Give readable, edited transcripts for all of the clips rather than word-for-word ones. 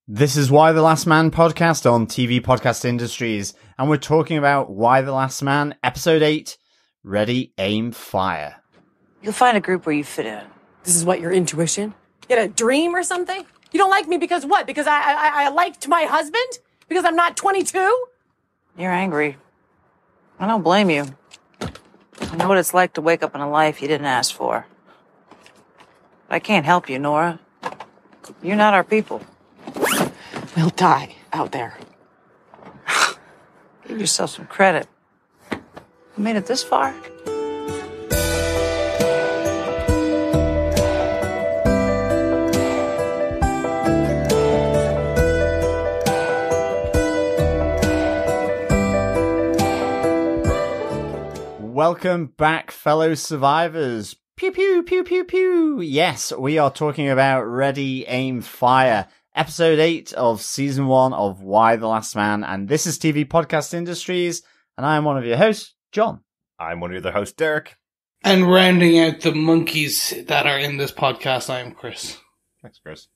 This is Why the Last Man podcast on TV Podcast Industries, and we're talking about Why the Last Man, Episode 8, Ready, Aim, Fire. You'll find a group where you fit in. This is what, your intuition? You had a dream or something? You don't like me because what? Because I liked my husband? Because I'm not 22? You're angry. I don't blame you. I know what it's like to wake up in a life you didn't ask for. But I can't help you, Nora. You're not our people. We'll die out there. Give yourself some credit. You made it this far? Welcome back, fellow survivors. Pew, pew, pew, pew, pew. Yes, we are talking about Ready, Aim, Fire, Episode 8 of Season 1 of Why the Last Man, and this is TV Podcast Industries, and I am one of your hosts, John. I'm one of your other hosts, Derek. And rounding out the monkeys that are in this podcast, I am Chris. Thanks, Chris.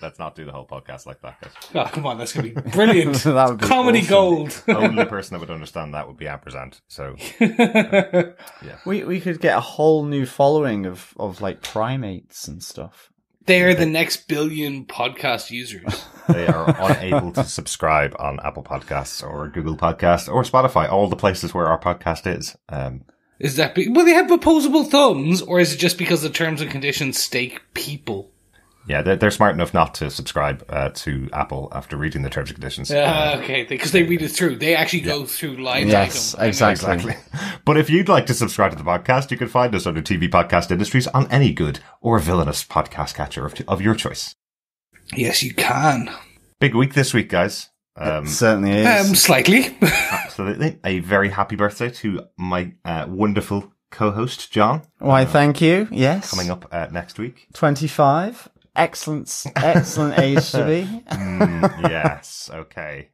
Let's not do the whole podcast like that, guys. Oh, come on, that's going to be brilliant. That would be Comedy awesome. gold. The only person that would understand that would be Ampersand. So, We could get a whole new following of like primates and stuff. They're the next billion podcast users. they are unable to subscribe on Apple Podcasts or Google Podcasts or Spotify, all the places where our podcast is. Is that will they have opposable thumbs, or is it just because the terms and conditions stake people? Yeah, they're smart enough not to subscribe to Apple after reading the terms and conditions. Okay, because they read it through. They actually go through line Yes, item. exactly. But if you'd like to subscribe to the podcast, you can find us under TV Podcast Industries on any good or villainous podcast catcher of your choice. Yes, you can. Big week this week, guys. It certainly is. Slightly. Absolutely. A very happy birthday to my wonderful co-host, John. Why, thank you. Yes. Coming up next week. 25. Excellent age to be. Yes. Okay.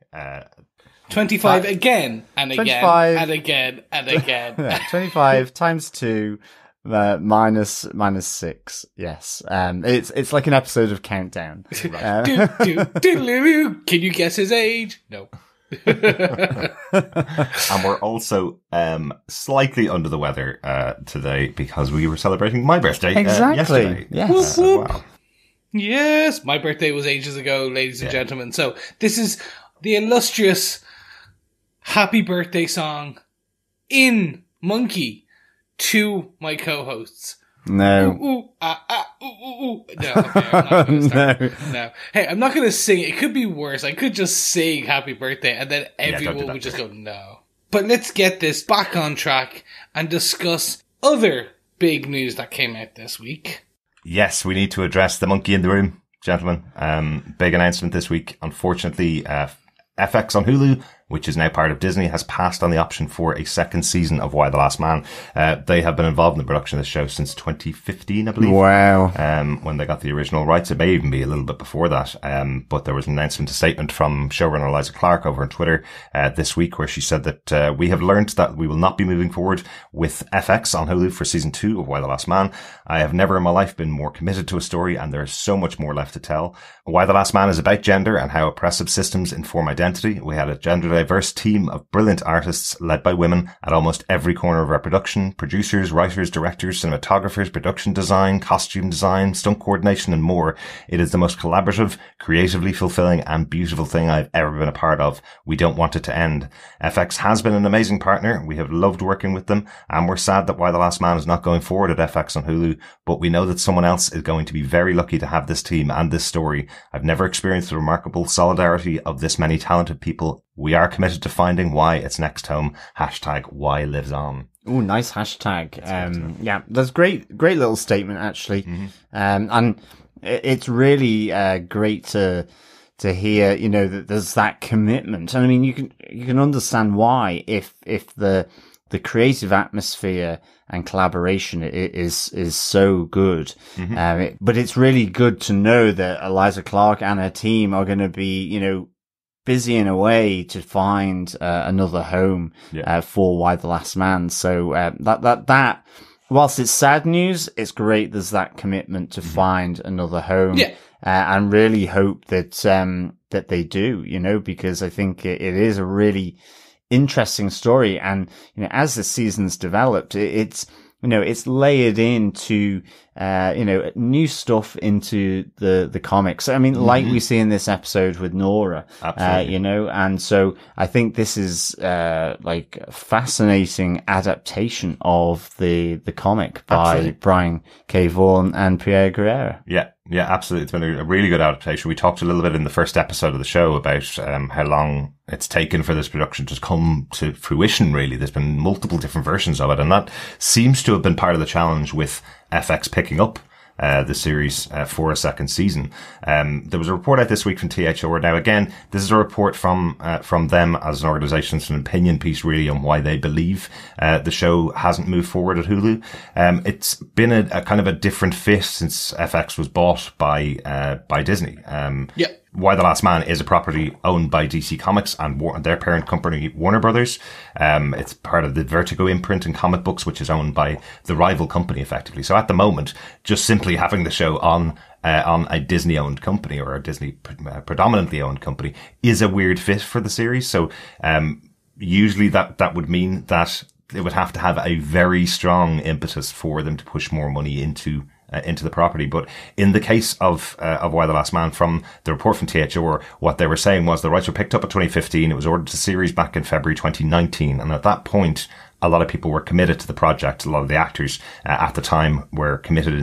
25 again and again 25. and again and again. Yeah, 25 times 2 minus 6. Yes. It's like an episode of Countdown. Can you guess his age? No. And we're also slightly under the weather today because we were celebrating my birthday Exactly. yesterday. Yes. Wow. Yes, my birthday was ages ago, ladies and gentlemen. So this is the illustrious happy birthday song in Monkey to my co-hosts. No. Ooh, ooh, ah, ah, ooh, ooh, ooh. No, okay, I'm not going to start. No. Hey, I'm not going to sing. It could be worse. I could just sing happy birthday and then everyone would just go, no. But let's get this back on track and discuss other big news that came out this week. Yes, we need to address the monkey in the room, gentlemen. Big announcement this week. Unfortunately, FX on Hulu, which is now part of Disney, has passed on the option for a second season of Why the Last Man. They have been involved in the production of the show since 2015, I believe. Wow. When they got the original rights. It may even be a little bit before that. But there was an announcement, a statement from showrunner Eliza over on Twitter this week, where she said that we have learned that we will not be moving forward with FX on Hulu for season 2 of Why the Last Man. I have never in my life been more committed to a story, and there is so much more left to tell. Why the Last Man is about gender and how oppressive systems inform identity. We had a gender diverse team of brilliant artists led by women at almost every corner of our production: producers, writers, directors, cinematographers, production design, costume design, stunt coordination, and more. It is the most collaborative, creatively fulfilling, and beautiful thing I've ever been a part of. We don't want it to end. FX has been an amazing partner. We have loved working with them, and we're sad that Why the Last Man is not going forward at FX on Hulu, but we know that someone else is going to be very lucky to have this team and this story. I've never experienced the remarkable solidarity of this many talented people. We are committed to finding Why its next home. # Why lives on. Oh, nice hashtag. Yeah, that's great little statement, actually. Mm-hmm. And it's really great to hear, that there's that commitment. And I mean, you can understand why if the creative atmosphere and collaboration is so good. Mm-hmm. But it's really good to know that Eliza Clark and her team are going to be, busy in a way to find another home for Why the Last Man. So that whilst it's sad news, it's great there's that commitment to find another home. Yeah. And really hope that that they do, because I think it is a really interesting story. And, as the season's developed, it's layered into, new stuff into the comics. I mean, like we see in this episode with Nora, and so I think this is, like a fascinating adaptation of the comic by Brian K. Vaughan and Pierre Guerra. Yeah, absolutely. It's been a really good adaptation. We talked a little bit in the first episode of the show about how long it's taken for this production to come to fruition, really. There's been multiple different versions of it, and that seems to have been part of the challenge with FX picking up the series for a second season. There was a report out this week from THR. Now, again, this is a report from them as an organization. It's an opinion piece, really, on why they believe the show hasn't moved forward at Hulu. It's been a kind of a different fit since FX was bought by Disney. Why the Last Man is a property owned by DC Comics and their parent company, Warner Brothers. It's part of the Vertigo imprint in comic books, which is owned by the rival company, effectively. So at the moment, just simply having the show on a Disney-owned company or a Disney predominantly owned company is a weird fit for the series. So usually that would mean that it would have to have a very strong impetus for them to push more money into the property. But in the case of Why the Last Man, from the report from THR, what they were saying was the rights were picked up in 2015. It was ordered to series back in February 2019. And at that point, a lot of people were committed to the project. A lot of the actors at the time were committed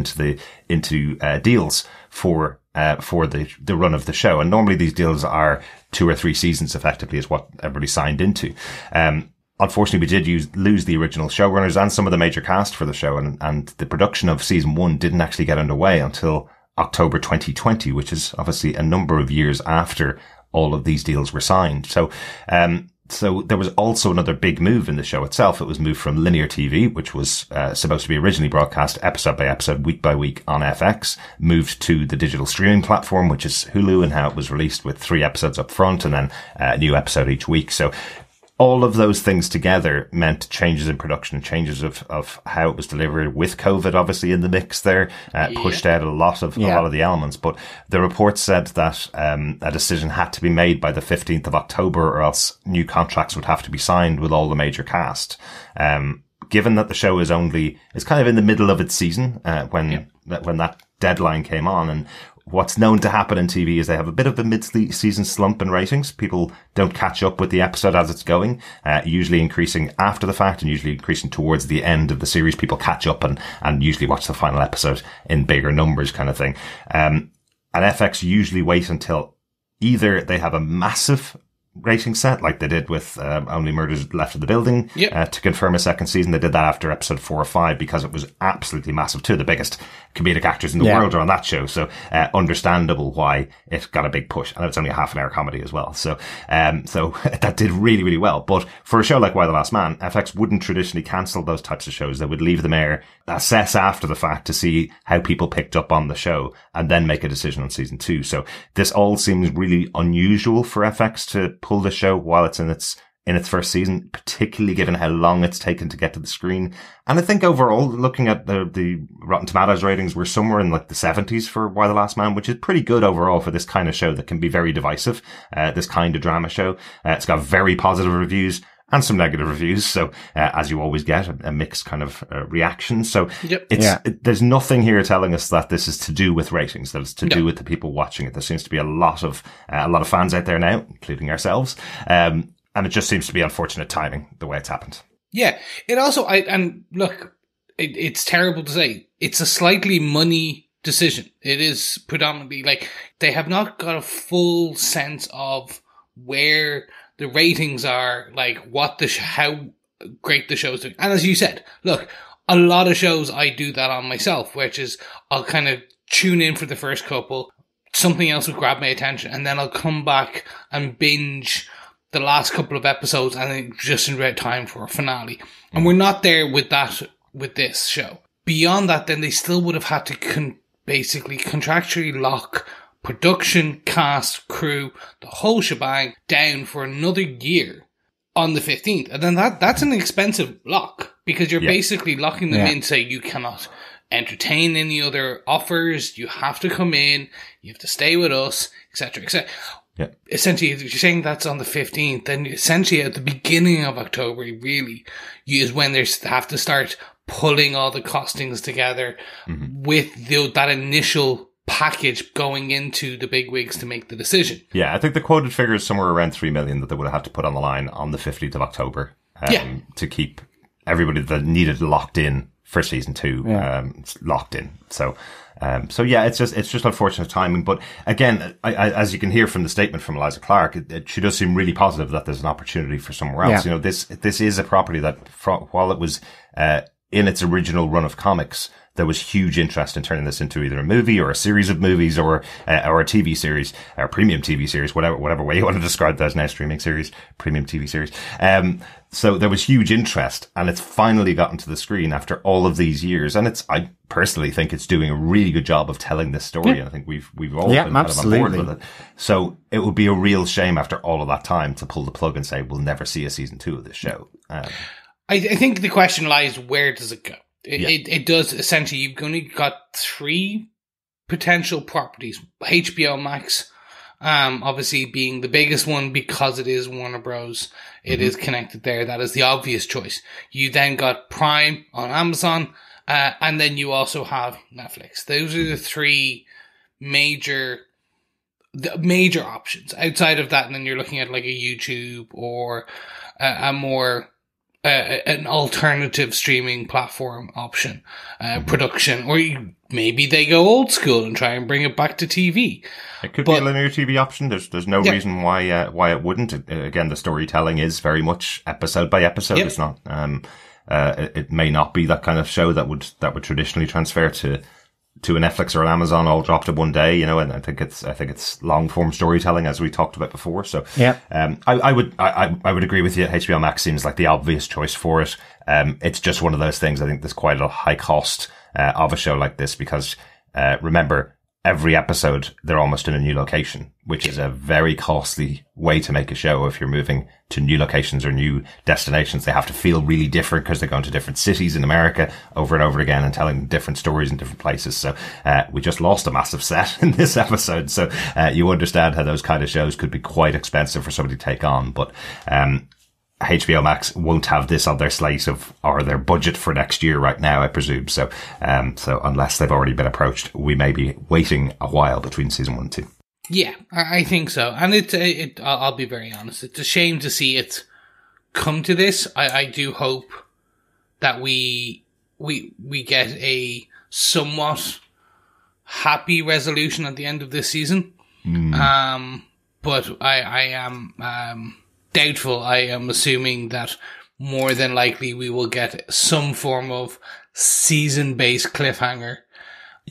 into deals for the run of the show. And normally these deals are 2 or 3 seasons, effectively, is what everybody signed into. Unfortunately, we did lose the original showrunners and some of the major cast for the show, and the production of season 1 didn't actually get underway until October 2020, which is obviously a number of years after all of these deals were signed. So there was also another big move in the show itself. It was moved from linear TV, which was supposed to be originally broadcast episode by episode, week by week on FX, moved to the digital streaming platform, which is Hulu, and how it was released with 3 episodes up front and then a new episode each week. So all of those things together meant changes in production and changes of how it was delivered, with COVID obviously in the mix there, pushed out a lot of the elements. But the report said that a decision had to be made by the 15th of October, or else new contracts would have to be signed with all the major cast. Given that the show is kind of in the middle of its season, when that deadline came on, and what's known to happen in TV is they have a bit of a mid-season slump in ratings. People don't catch up with the episode as it's going, usually increasing after the fact and usually increasing towards the end of the series. People catch up and usually watch the final episode in bigger numbers, kind of thing. And FX usually wait until either they have a massive rating set, like they did with Only Murders Left in the Building, to confirm a second season. They did that after episode 4 or 5 because it was absolutely massive. 2 of the biggest comedic actors in the world are on that show, so understandable why it got a big push. And it's only a half-an-hour comedy as well, so that did really, really well. But for a show like Why the Last Man, FX wouldn't traditionally cancel those types of shows. They would leave them air, assess after the fact to see how people picked up on the show, and then make a decision on season 2. So this all seems really unusual for FX to pull the show while it's in its first season, particularly given how long it's taken to get to the screen. And I think overall, looking at the Rotten Tomatoes ratings, we're somewhere in like the 70s for Why the Last Man, which is pretty good overall for this kind of show that can be very divisive, this kind of drama show. It's got very positive reviews and some negative reviews. So, as you always get, a mixed kind of reaction. So there's nothing here telling us that this is to do with ratings, that it's to do with the people watching it. There seems to be a lot of fans out there now, including ourselves. And it just seems to be unfortunate timing, the way it's happened. Yeah. It also, it's terrible to say, it's a slightly money decision. It is predominantly, like, they have not got a full sense of where the ratings are, like how great the show's doing. And as you said, look, a lot of shows I do that on myself, which is I'll kind of tune in for the first couple, something else will grab my attention, and then I'll come back and binge the last couple of episodes and then just in red time for a finale. And we're not there with that, with this show. Beyond that, then they still would have had to basically contractually lock production, cast, crew, the whole shebang down for another year on the 15th. And then that's an expensive lock, because you're basically locking them in, saying you cannot entertain any other offers. You have to come in. You have to stay with us, etc., etc. Yeah. Essentially, if you're saying that's on the 15th, then essentially at the beginning of October, really, is when they have to start pulling all the costings together with that initial package going into the big wigs to make the decision. Yeah, I think the quoted figure is somewhere around 3 million that they would have had to put on the line on the 15th of October to keep everybody that needed locked in for season 2 locked in. So yeah, it's just unfortunate timing. But again, I, as you can hear from the statement from Eliza Clark, she does seem really positive that there's an opportunity for somewhere else. You know, this is a property that while it was in its original run of comics, there was huge interest in turning this into either a movie or a series of movies or a TV series or premium TV series, whatever way you want to describe that as now streaming series, premium TV series. So there was huge interest, and it's finally gotten to the screen after all of these years. And I personally think it's doing a really good job of telling this story. And I think we've all been kind of on board with it. So it would be a real shame after all of that time to pull the plug and say, we'll never see a season 2 of this show. I think the question lies, where does it go? It does essentially, you've only got 3 potential properties. HBO Max, obviously being the biggest one because it is Warner Bros. It is connected there. That is the obvious choice. You then got Prime on Amazon, and then you also have Netflix. Those are the 3 major options. Outside of that, and then you're looking at like a YouTube or a more an alternative streaming platform option, production, or maybe they go old school and try and bring it back to TV. It could be a linear TV option. There's no reason why it wouldn't. Again, the storytelling is very much episode by episode. It's not. It may not be that kind of show that would traditionally transfer to a Netflix or an Amazon all dropped in one day, you know, and I think it's long form storytelling as we talked about before. So, I would agree with you. HBO Max seems like the obvious choice for it. It's just one of those things. I think there's quite a high cost, of a show like this because, remember, every episode, they're almost in a new location, which is a very costly way to make a show. If you're moving to new locations or new destinations, they have to feel really different because they're going to different cities in America over and over again and telling different stories in different places. So, we just lost a massive set in this episode. So, you understand how those kind of shows could be quite expensive for somebody to take on. But, HBO Max won't have this on their slate or their budget for next year right now, I presume. So, so unless they've already been approached, we may be waiting a while between season 1 and 2. Yeah, I think so. And I'll be very honest. It's a shame to see it come to this. I do hope that we get a somewhat happy resolution at the end of this season. But I am, doubtful. I am assuming that more than likely we will get some form of season-based cliffhanger,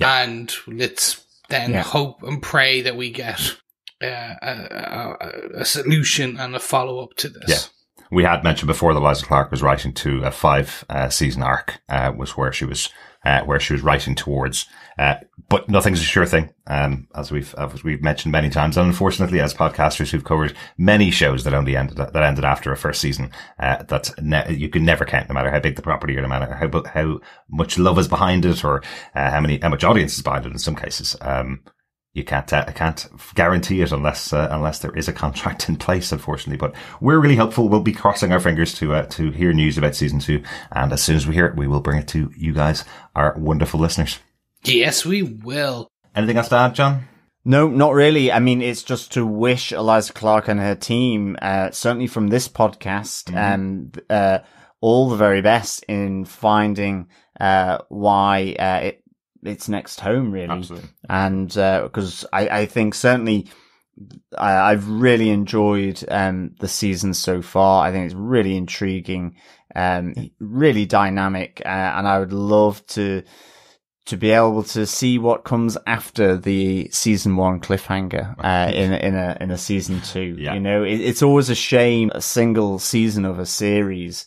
and let's then hope and pray that we get a solution and a follow-up to this. Yeah. We had mentioned before that Eliza Clark was writing to a 5 season arc, was where she was writing towards. But nothing's a sure thing, as we've mentioned many times. And unfortunately, as podcasters who've covered many shows that ended after a first season, you can never count, no matter how big the property or no matter how much love is behind it or, how much audience is behind it in some cases. You can't guarantee it unless there is a contract in place, unfortunately. But we're really hopeful. We'll be crossing our fingers to hear news about season 2. And as soon as we hear it, we will bring it to you guys, our wonderful listeners. Yes, we will. Anything else to add, John? No, not really. I mean, it's just to wish Eliza Clark and her team, certainly from this podcast, all the very best in finding why its next home, really. Absolutely. And because I think certainly I've really enjoyed the season so far. I think it's really intriguing, really dynamic, and I would love to be able to see what comes after the season 1 cliffhanger in a season 2. Yeah. You know, it's always a shame a single season of a series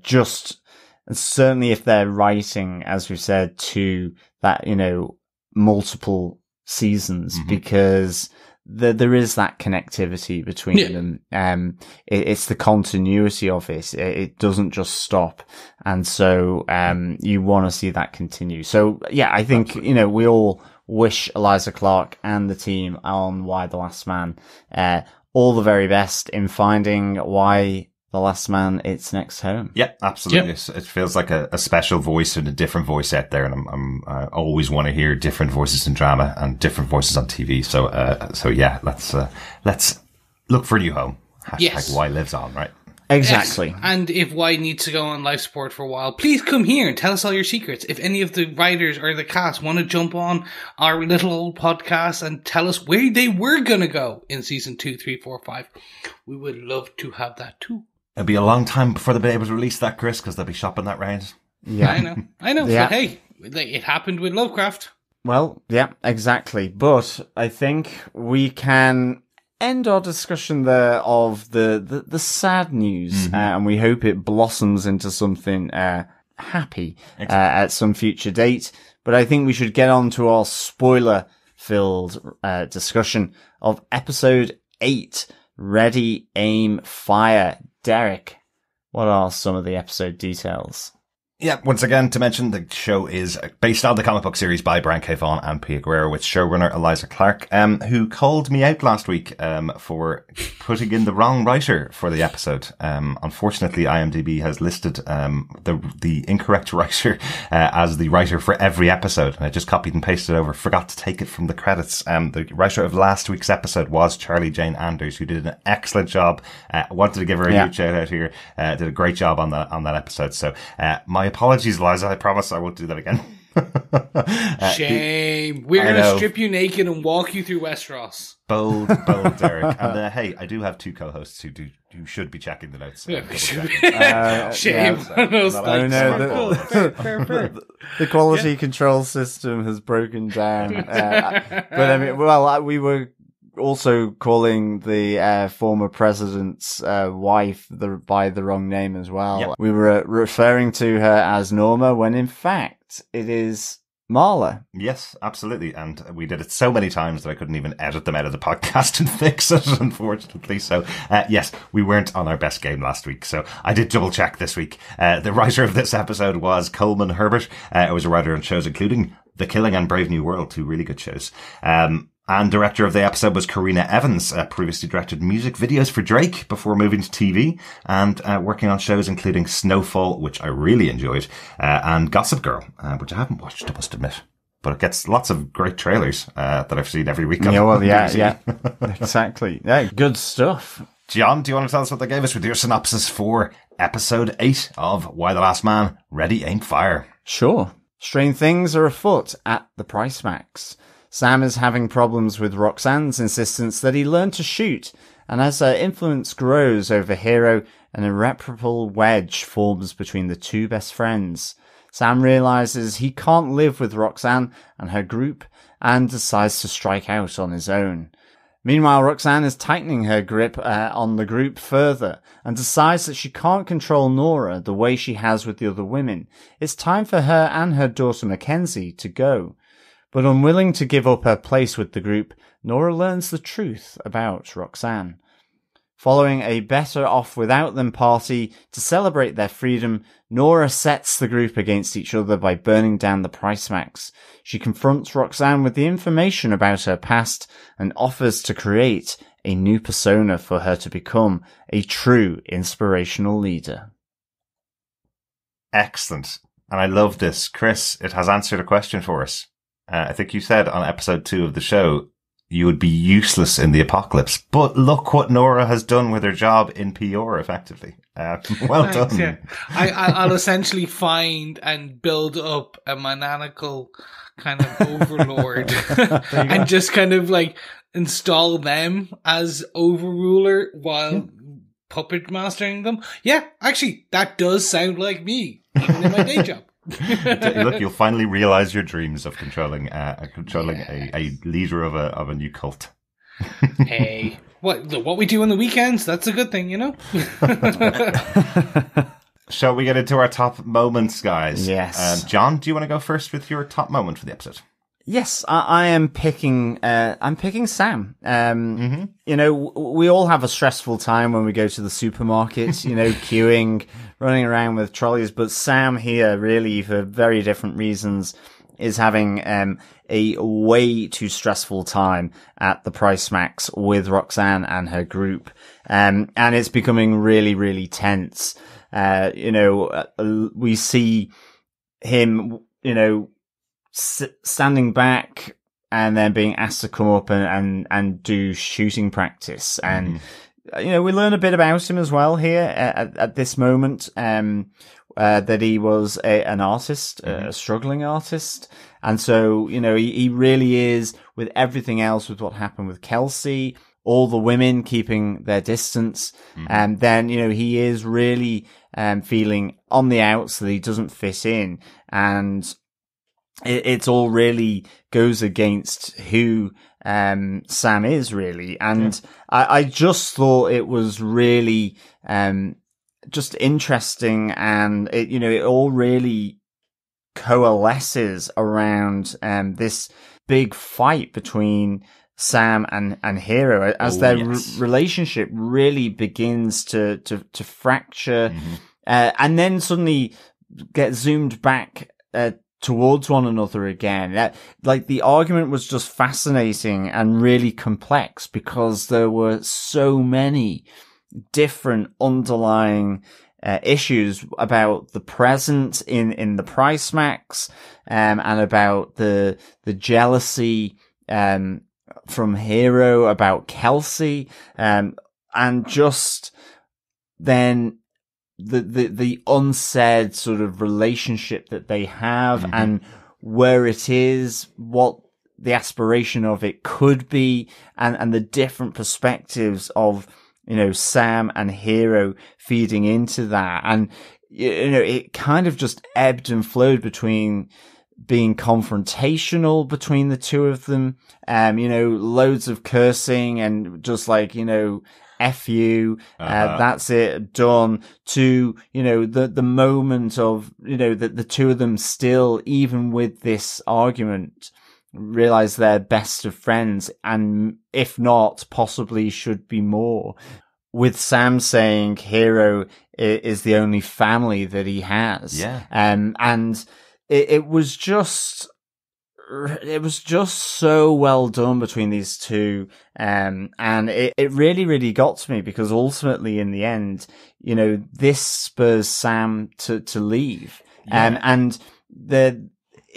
just. And certainly if they're writing, as we've said, to that, you know, multiple seasons, because there is that connectivity between them. It's the continuity of it. It doesn't just stop. And so, you want to see that continue. So yeah, I think, we all wish Eliza Clark and the team on Why the Last Man, all the very best in finding why the last man its next home. Yeah, absolutely. Yep. It feels like a special voice and a different voice out there, and I always want to hear different voices in drama and different voices on TV. So yeah, let's look for a new home. Hashtag Y lives on, right? Exactly. Yes. And if Y needs to go on life support for a while, please come here and tell us all your secrets. If any of the writers or the cast want to jump on our little old podcast and tell us where they were going to go in season 2, 3, 4, 5, we would love to have that too. It'll be a long time before they'll be able to release that, Chris, because they'll be shopping that round. Yeah, I know. Yeah. But hey, it happened with Lovecraft. Well, yeah, exactly. But I think we can end our discussion there of the sad news, and we hope it blossoms into something happy at some future date. But I think we should get on to our spoiler-filled discussion of episode 8, Ready, Aim, Fire. Derek, what are some of the episode details? Yeah, once again, to mention, the show is based on the comic book series by Brian K. Vaughan and Pia Guerra, with showrunner Eliza Clark, who called me out last week for putting in the wrong writer for the episode. Unfortunately, IMDb has listed the incorrect writer as the writer for every episode, and I just copied and pasted it over. Forgot to take it from the credits. The writer of last week's episode was Charlie Jane Anders, who did an excellent job. Wanted to give her a huge shout out here. Did a great job on that episode. So my apologies, Eliza. I promise I won't do that again. Shame. We're going to strip you naked and walk you through Westeros. Bold, Derek. And hey, I do have two co-hosts who should be checking the notes. Yeah, Shame. The quality control system has broken down. But I mean, we were also calling the former president's wife by the wrong name as well. Yep. We were referring to her as Norma when in fact it is Marla. Yes, absolutely. And we did it so many times that I couldn't even edit them out of the podcast and fix it, unfortunately. So, yes, we weren't on our best game last week. So I did double check this week. The writer of this episode was Coleman Herbert. It was a writer on shows including The Killing and Brave New World, two really good shows. And director of the episode was Karena Evans, previously directed music videos for Drake before moving to TV, and working on shows including Snowfall, which I really enjoyed, and Gossip Girl, which I haven't watched, I must admit. But it gets lots of great trailers that I've seen every week. Yeah, exactly. Yeah, good stuff. John, do you want to tell us what they gave us with your synopsis for episode 8 of Why the Last Man, Ready, Aim, Fire? Sure. Strange things are afoot at the PriceMax. Sam is having problems with Roxanne's insistence that he learn to shoot, and as her influence grows over Hero, an irreparable wedge forms between the two best friends. Sam realizes he can't live with Roxanne and her group, and decides to strike out on his own. Meanwhile, Roxanne is tightening her grip on the group further, and decides that she can't control Nora the way she has with the other women. It's time for her and her daughter Mackenzie to go. But unwilling to give up her place with the group, Nora learns the truth about Roxanne. Following a better off without them party to celebrate their freedom, Nora sets the group against each other by burning down the PriceMax. She confronts Roxanne with the information about her past and offers to create a new persona for her to become a true inspirational leader. Excellent. And I love this. Chris, it has answered a question for us. I think you said on episode 2 of the show, you would be useless in the apocalypse. But look what Nora has done with her job in PR, effectively. Well done. Yeah. I'll essentially find and build up a maniacal kind of overlord and just kind of like install them as overruler while puppet mastering them. Yeah, actually, that does sound like me, even in my day job. Look, you'll finally realize your dreams of controlling a leader of a new cult. Hey, what we do on the weekends, that's a good thing, you know? Shall we get into our top moments, guys? Yes. John, do you want to go first with your top moment for the episode? Yes, I am picking, I'm picking Sam. You know, we all have a stressful time when we go to the supermarket, you know, queuing, running around with trolleys, but Sam here really, for very different reasons, is having, a way too stressful time at the PriceMax with Roxanne and her group. And it's becoming really, really tense. You know, we see him, you know, standing back and then being asked to come up and do shooting practice. And, you know, we learn a bit about him as well here at this moment, that he was an artist, a struggling artist. And so, you know, he really is, with everything else, with what happened with Kelsey, all the women keeping their distance. And then, you know, he is really, feeling on the outs that he doesn't fit in. And it's all really goes against who Sam is, really. And I just thought it was really just interesting, and it, you know, it all really coalesces around this big fight between Sam and Hero as their relationship really begins to fracture, and then suddenly get zoomed back towards one another again. Like, the argument was just fascinating and really complex because there were so many different underlying issues about the present in the PriceMax, and about the jealousy from Hero about Kelsey, and just then the unsaid sort of relationship that they have, and where it is, what the aspiration of it could be, and the different perspectives of, you know, Sam and Hero feeding into that. And, you know, it kind of just ebbed and flowed between being confrontational between the two of them, you know, loads of cursing and just like, you know, F you, that's it, done, to, you know, the moment of, you know, the two of them still, even with this argument, realize they're best of friends, and if not, possibly should be more. With Sam saying Hero is the only family that he has. And it was just so well done between these two. And it really, really got to me, because ultimately in the end, you know, this spurs Sam to leave. And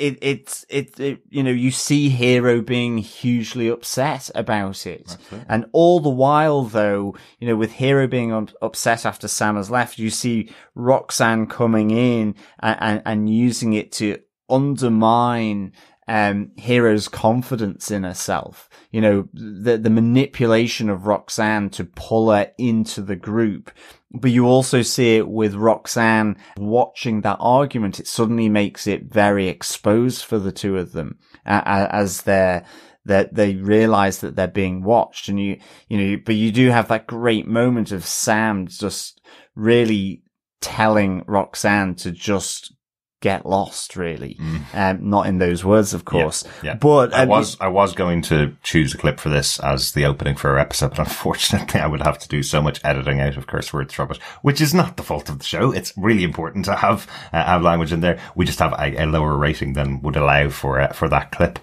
it's you know, you see Hero being hugely upset about it. And all the while, though, you know, with Hero being upset after Sam has left, you see Roxanne coming in and using it to undermine Hero's confidence in herself. You know, the manipulation of Roxanne to pull her into the group. But you also see it with Roxanne watching that argument. It suddenly makes it very exposed for the two of them, as they realize that they're being watched. And you know, but you do have that great moment of Sam just really telling Roxanne to just get lost, really. Not in those words, of course. But I was going to choose a clip for this as the opening for our episode, but unfortunately I would have to do so much editing out of curse words from it, which is not the fault of the show. It's really important to have language in there. We just have a lower rating than would allow for that clip,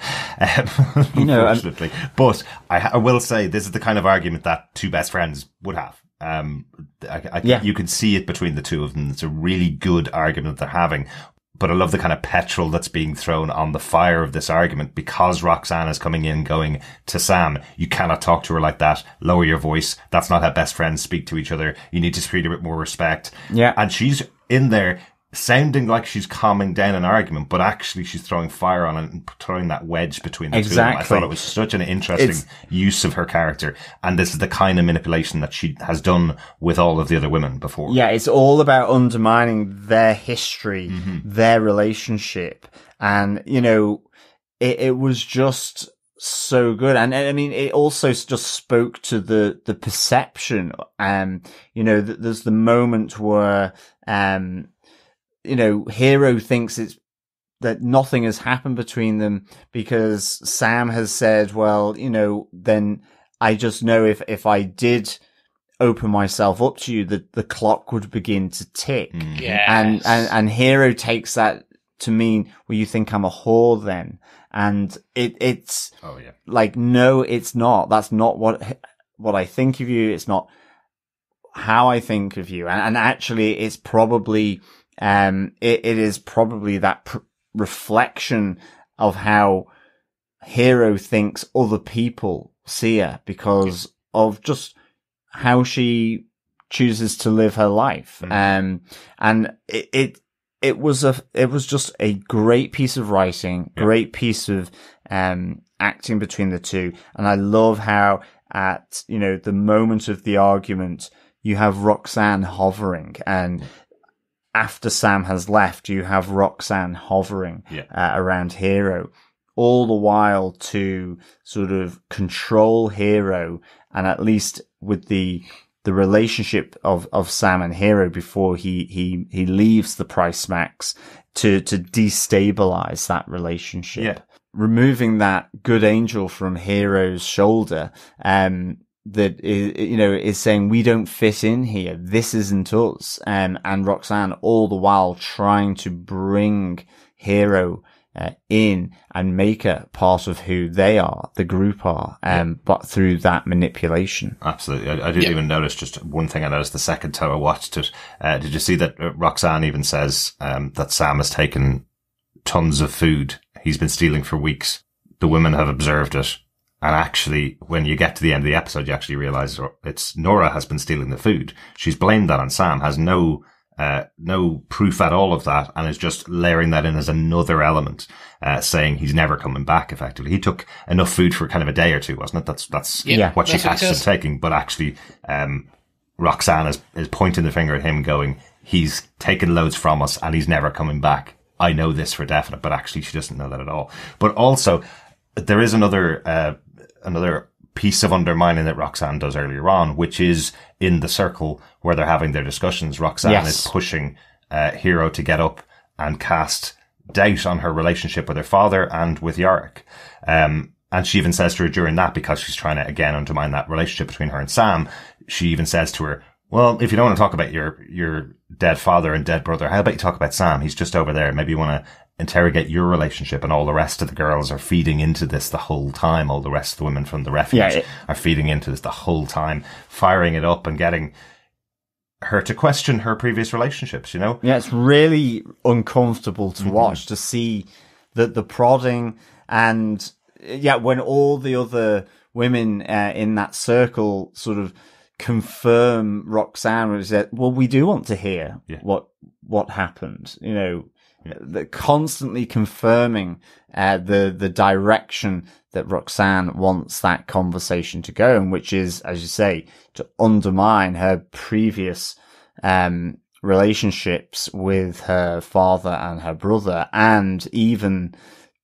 you know, unfortunately. But I will say, this is the kind of argument that two best friends would have. You can see it between the two of them. It's a really good argument they're having. But I love the kind of petrol that's being thrown on the fire of this argument, because Roxanne is coming in going to Sam, you cannot talk to her like that. Lower your voice. That's not how best friends speak to each other. You need to treat her with more respect. And she's in there sounding like she's calming down an argument, but actually she's throwing fire on it and throwing that wedge between the two of them. I thought it was such an interesting use of her character. And this is the kind of manipulation that she has done with all of the other women before. Yeah, it's all about undermining their history, their relationship. And, you know, it was just so good. And I mean, it also just spoke to the perception. You know, there's the moment where, you know, Hero thinks that nothing has happened between them, because Sam has said, well, you know, then I just know if I did open myself up to you, that the clock would begin to tick. Yes. And Hero takes that to mean, well, you think I'm a whore then? And it's like, no, it's not. That's not what I think of you. It's not how I think of you. And actually, it's probably, it is probably that reflection of how Hero thinks other people see her, because of just how she chooses to live her life. And it was just a great piece of writing, great piece of, acting between the two. And I love how at, you know, the moment of the argument, you have Roxanne hovering, and after Sam has left, you have Roxanne hovering around Hero, all the while to sort of control Hero, and at least with the relationship of Sam and Hero before he leaves the PriceMax to destabilize that relationship. Yeah. Removing that good angel from Hero's shoulder, that is, you know, is saying, we don't fit in here. This isn't us. And Roxanne all the while trying to bring Hero in and make her part of who they are, the group are, but through that manipulation. Absolutely. I didn't even notice, just one thing I noticed the second time I watched it. Did you see that Roxanne even says that Sam has taken tons of food he's been stealing for weeks? The women have observed it. And actually, when you get to the end of the episode, you actually realize it's Nora has been stealing the food. She's blamed that on Sam, has no proof at all of that, and is just layering that in as another element, saying he's never coming back, effectively. He took enough food for kind of a day or two, wasn't it? That's what she catches him taking. But actually, Roxanne is pointing the finger at him, going, he's taken loads from us and he's never coming back. I know this for definite, but actually she doesn't know that at all. But also, there is another piece of undermining that Roxanne does earlier on, which is in the circle where they're having their discussions. Roxanne is pushing Hero to get up and cast doubt on her relationship with her father and with Yorick. And she even says to her during that, because she's trying to again undermine that relationship between her and Sam, she even says to her, well, if you don't want to talk about your dead father and dead brother, how about you talk about Sam? He's just over there. Maybe you want to interrogate your relationship. And all the rest of the girls are feeding into this the whole time. All the rest of the women from the refuge are feeding into this the whole time, firing it up and getting her to question her previous relationships, you know? Yeah, it's really uncomfortable to watch, to see the prodding, and when all the other women in that circle sort of confirm Roxanne, was that, well, we do want to hear what happened, you know. Constantly confirming the direction that Roxanne wants that conversation to go, and which is, as you say, to undermine her previous relationships with her father and her brother, and even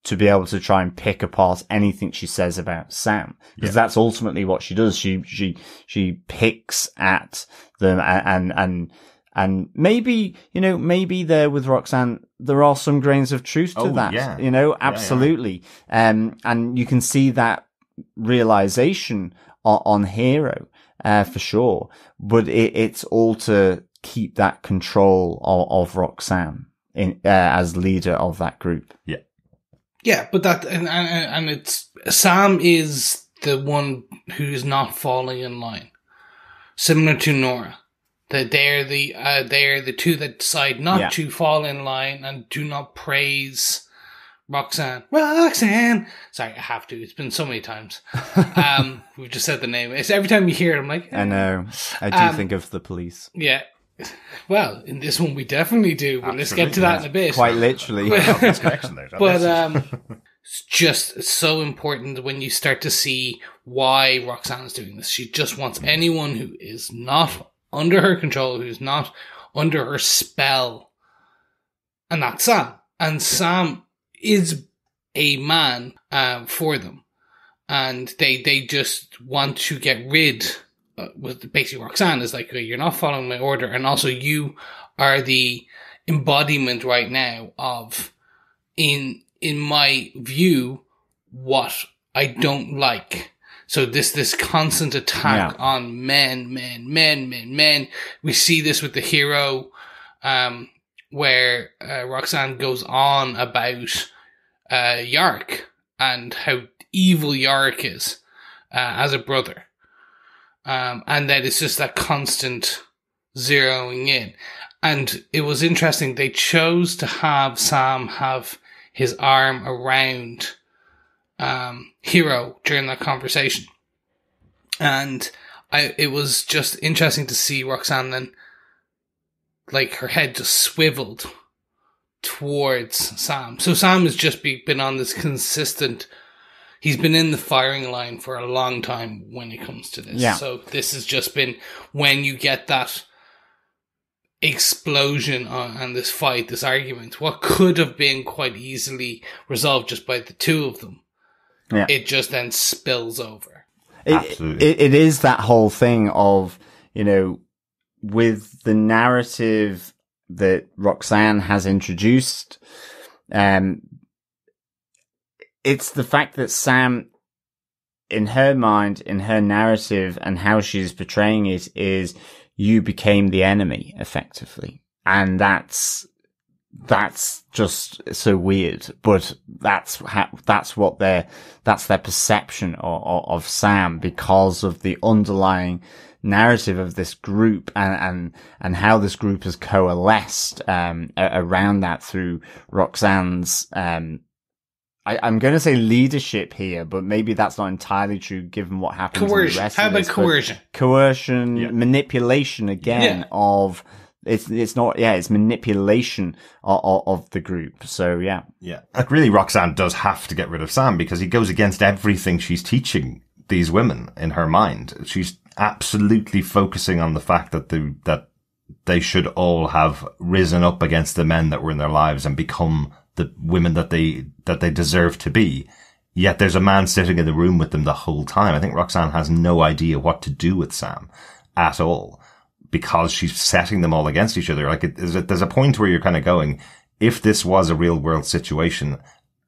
to be able to try and pick apart anything she says about Sam, because that's ultimately what she does. She picks at them, and maybe, you know, maybe there with Roxanne, there are some grains of truth to that, you know, absolutely. And you can see that realization on Hero, for sure. But it's all to keep that control of Roxanne as leader of that group. Yeah. Yeah, but that, and it's, Sam is the one who's not falling in line. Similar to Nora. That they're the two that decide not to fall in line and do not praise Roxanne. Roxanne! Sorry, I have to. It's been so many times. We've just said the name. It's every time you hear it, I'm like, I know. I do think of the police. Yeah. Well, in this one we definitely do, but let's get to that in a bit. Quite literally. But it's just so important when you start to see why Roxanne's doing this. She just wants anyone who is not under her control, who's not under her spell. And that's Sam. And Sam is a man for them. And they just want to get rid, with basically Roxanne is like, okay, you're not following my order, and also you are the embodiment right now of in my view, what I don't like. So this constant attack on men. We see this with the hero, where Roxanne goes on about Yorick and how evil Yorick is as a brother. And that it's just that constant zeroing in. And it was interesting, they chose to have Sam have his arm around Hero during that conversation. And it was just interesting to see Roxanne then, like, her head just swiveled towards Sam. So Sam has just been on this consistent, he's been in the firing line for a long time when it comes to this. Yeah. So this has just been when you get that explosion and this fight, this argument, what could have been quite easily resolved just by the two of them. Yeah. It just then spills over. Absolutely. It is that whole thing of, you know, with the narrative that Roxanne has introduced, it's the fact that Sam, in her mind, in her narrative, and how she's portraying it, is you became the enemy, effectively. And that's just so weird, but that's their perception of Sam, because of the underlying narrative of this group and how this group has coalesced around that through Roxanne's I'm going to say leadership here, but maybe that's not entirely true given what happens. Coercion. In the rest How of about this, coercion? Coercion, manipulation again of it's not it's manipulation of the group. So yeah. Like, really, Roxanne does have to get rid of Sam because he goes against everything she's teaching these women in her mind. She's absolutely focusing on the fact that they should all have risen up against the men that were in their lives and become the women that they deserve to be. Yet there's a man sitting in the room with them the whole time. I think Roxanne has no idea what to do with Sam at all, because she's setting them all against each other. Like, there's a point where you're kind of going, if this was a real world situation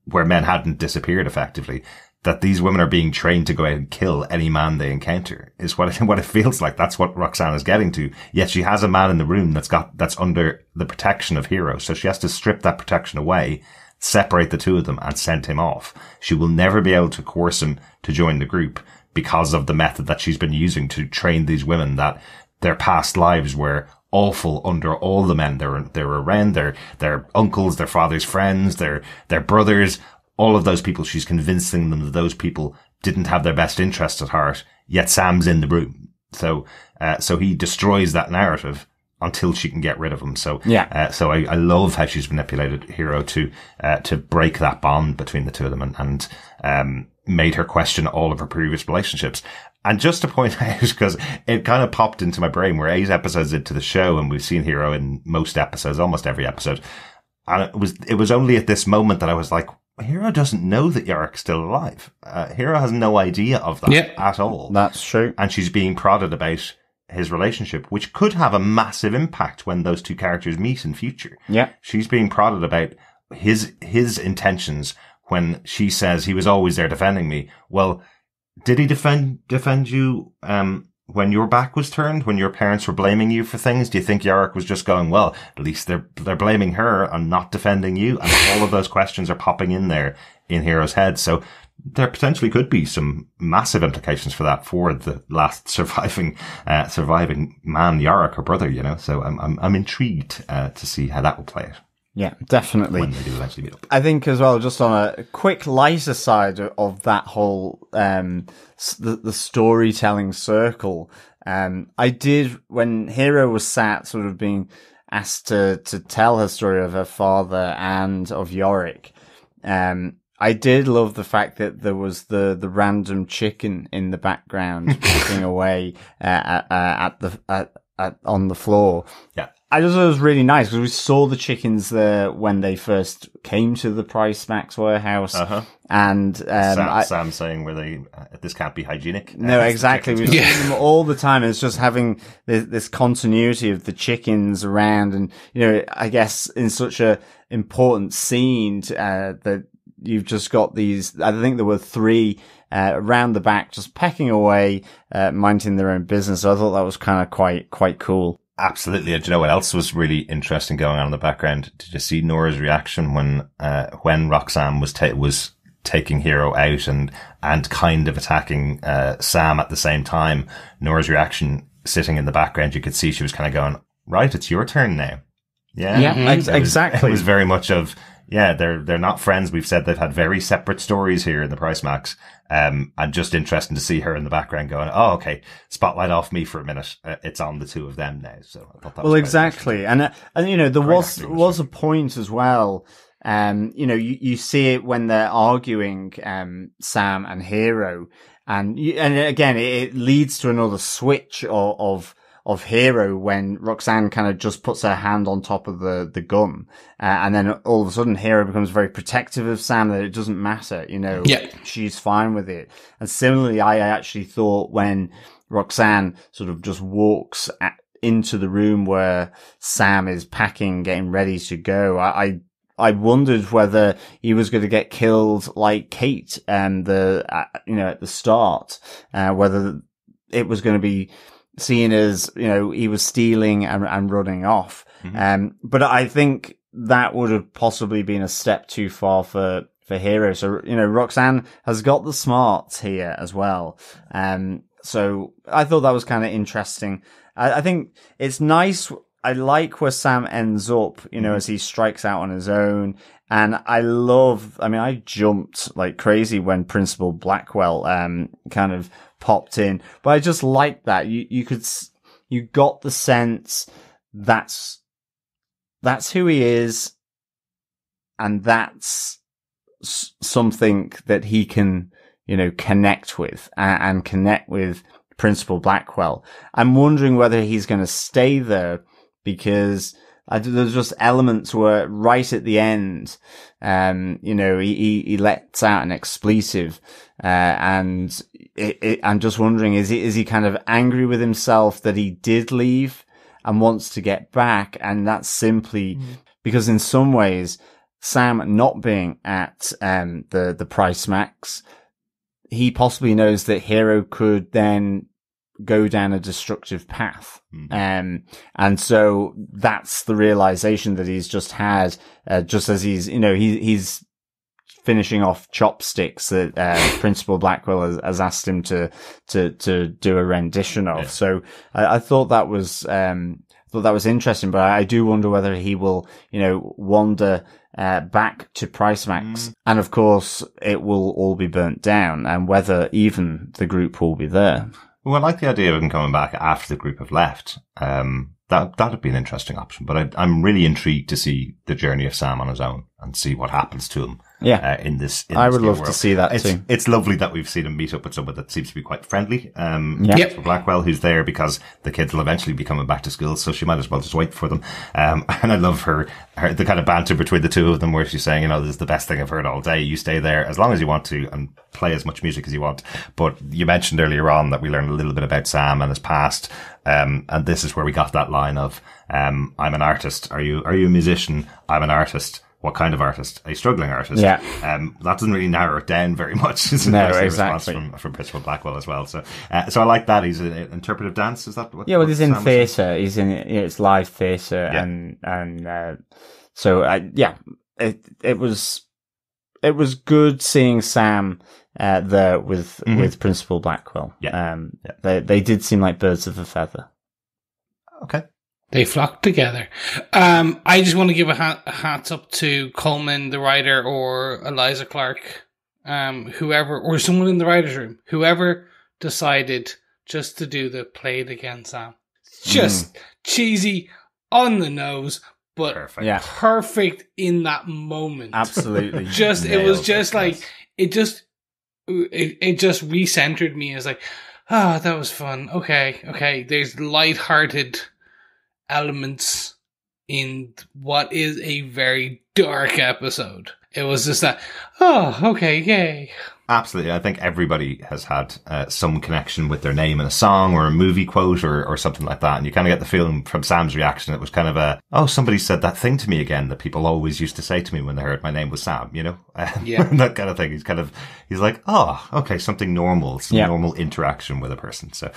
where men hadn't disappeared effectively, that these women are being trained to go out and kill any man they encounter is what it feels like. That's what Roxanne is getting to. Yet she has a man in the room that's under the protection of Hero. So she has to strip that protection away, separate the two of them, and send him off. She will never be able to coerce him to join the group because of the method that she's been using to train these women, that their past lives were awful under all the men they were around, their uncles, their father's friends, their brothers. All of those people, she's convincing them that those people didn't have their best interests at heart, yet Sam's in the room. So he destroys that narrative until she can get rid of him. So I love how she's manipulated Hero to break that bond between the two of them and made her question all of her previous relationships. And just to point out, because it kind of popped into my brain, we're 8 episodes into the show and we've seen Hero in most episodes, almost every episode. And it was only at this moment that I was like, Hero doesn't know that Yorick's still alive. Hero has no idea of that at all. That's true. And she's being prodded about his relationship, which could have a massive impact when those two characters meet in future. Yeah. She's being prodded about his intentions when she says he was always there defending me. Well, did he defend you, when your back was turned, when your parents were blaming you for things? Do you think Yorick was just going, well, at least they're blaming her and not defending you? And all of those questions are popping in there in Hero's head. So there potentially could be some massive implications for that, for the last surviving man, Yorick, her brother, you know. So I'm intrigued to see how that will play out. Yeah, definitely. When they do eventually meet up. I think as well, just on a quick lighter side of that whole, the storytelling circle, I did, when Hero was sat sort of being asked to tell her story of her father and of Yorick, I did love the fact that there was the random chicken in the background walking away, on the floor. Yeah. I just thought it was really nice because we saw the chickens there when they first came to the PriceMax warehouse. Uh-huh. And Sam saying, "Were they? This can't be hygienic." No, exactly. We see them all the time. It's just having this continuity of the chickens around, and you know, I guess in such a important scene that you've just got these. I think there were 3 around the back, just pecking away, minding their own business. So I thought that was kind of quite cool. Absolutely. And do you know what else was really interesting going on in the background? Did you see Nora's reaction when Roxanne was taking Hero out and kind of attacking Sam at the same time? Nora's reaction sitting in the background, you could see she was kind of going, right, it's your turn now. Yeah, exactly. It was very much of, they're not friends. We've said they've had very separate stories here in the PriceMax. And just interesting to see her in the background going, oh, okay, spotlight off me for a minute. It's on the 2 of them now. So I thought that was exactly. And there was a point as well. You see it when they're arguing, Sam and Hero. And again, it leads to another switch of Hero when Roxanne kind of just puts her hand on top of the gun. And then all of a sudden Hero becomes very protective of Sam, that it doesn't matter, she's fine with it. And similarly, I actually thought when Roxanne sort of just walks into the room where Sam is packing, getting ready to go, I wondered whether he was going to get killed like Kate and at the start, whether it was going to be seen as, he was stealing and running off. Mm-hmm. But I think that would have possibly been a step too far for Hero. So, Roxanne has got the smarts here as well. So I thought that was kind of interesting. I think it's nice. I like where Sam ends up, as he strikes out on his own. And I jumped like crazy when Principal Blackwell, kind of popped in, but I just like that. You got the sense that's who he is. And that's something that he can, connect with and connect with Principal Blackwell. I'm wondering whether he's going to stay there, because there's just elements where right at the end, he lets out an expletive, and I'm just wondering, is he kind of angry with himself that he did leave and wants to get back? And that's simply because in some ways, Sam not being at, the PriceMax, he possibly knows that Hero could then go down a destructive path. And so that's the realization that he's just had, just as he's finishing off chopsticks that, Principal Blackwell has asked him to do a rendition of. Yeah. So I thought that was interesting, but I do wonder whether he will, wander, back to PriceMax. And of course it will all be burnt down, and whether even the group will be there. Well, I like the idea of him coming back after the group have left. That'd be an interesting option, but I'm really intrigued to see the journey of Sam on his own and see what happens to him. Yeah. In this I would love world. to see that too. It's lovely that we've seen him meet up with someone that seems to be quite friendly. For Blackwell, who's there because the kids will eventually be coming back to school, so she might as well just wait for them. And I love her the kind of banter between the two of them where she's saying, this is the best thing I've heard all day. You stay there as long as you want to and play as much music as you want. But you mentioned earlier on that we learned a little bit about Sam and his past. And this is where we got that line of, I'm an artist. Are you a musician? I'm an artist. What kind of artist? A struggling artist. Yeah. That doesn't really narrow it down very much. It's no, a exactly. response from Principal Blackwell as well. So I like that. He's an interpretive dance. Is that what? Yeah, well, he's in theatre. He's in, it's live theatre. Yeah. It was good seeing Sam, there with Principal Blackwell. Yeah. They did seem like birds of a feather. Okay. They flocked together. I just want to give a hats up to Coleman, the writer, or Eliza Clark, whoever, or someone in the writer's room, whoever decided just to do the play it again, Sam. Just cheesy, on the nose, but perfect in that moment. Absolutely. It was just like, it just recentered me as like, that was fun. Okay. There's lighthearted elements in what is a very dark episode. It was just that, oh, okay, yay. Absolutely. I think everybody has had some connection with their name in a song or a movie quote or something like that. And you kind of get the feeling from Sam's reaction, it was kind of somebody said that thing to me again that people always used to say to me when they heard my name was Sam, you know? Yeah. That kind of thing. He's like, oh, okay, something normal, normal interaction with a person. So,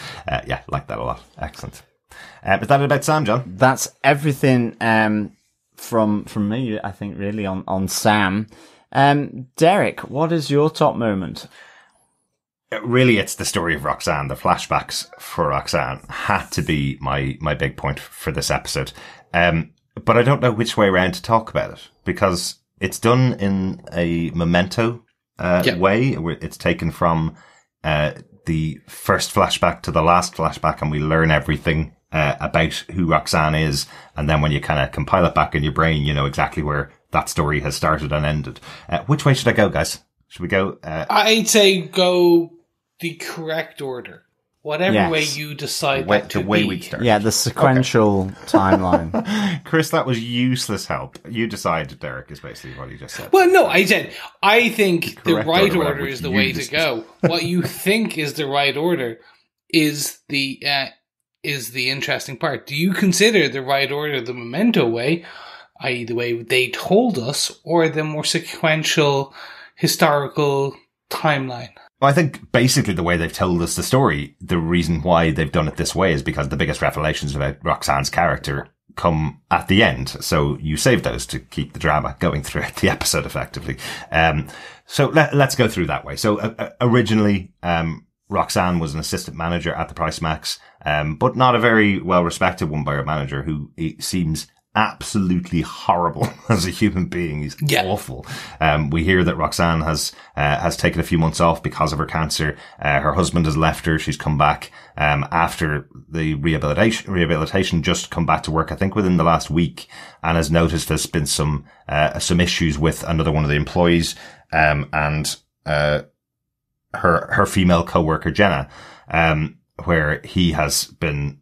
like that a lot. Excellent. Is that about Sam, John? That's everything from me, I think, really, on Sam. Derek, what is your top moment? Really, it's the story of Roxanne. The flashbacks for Roxanne had to be my big point for this episode. But I don't know which way around to talk about it, because it's done in a memento way. It's taken from the first flashback to the last flashback, and we learn everything about who Roxanne is. And then when you kind of compile it back in your brain, you know exactly where that story has started and ended. Which way should I go, guys? Should we go? I'd say go the correct order. Whatever way you decide the way we start. Yeah, the sequential timeline. Chris, that was useless help. You decide, Derek, is basically what you just said. Well, no, I think the right order is the way to go. What you think is the right order is the interesting part. Do you consider the right order the memento way, i.e. the way they told us, or the more sequential historical timeline? Well, I think basically the way they've told us the story, the reason why they've done it this way is because the biggest revelations about Roxanne's character come at the end. So you save those to keep the drama going throughout the episode effectively. So let's go through that way. So originally, Roxanne was an assistant manager at the PriceMax, but not a very well-respected one by her manager, who seems absolutely horrible as a human being. He's awful. We hear that Roxanne has taken a few months off because of her cancer. Her husband has left her. She's come back, after the rehabilitation, just come back to work, I think within the last week, and has noticed there's been some issues with another one of the employees, and her female coworker, Jenna, where he has been,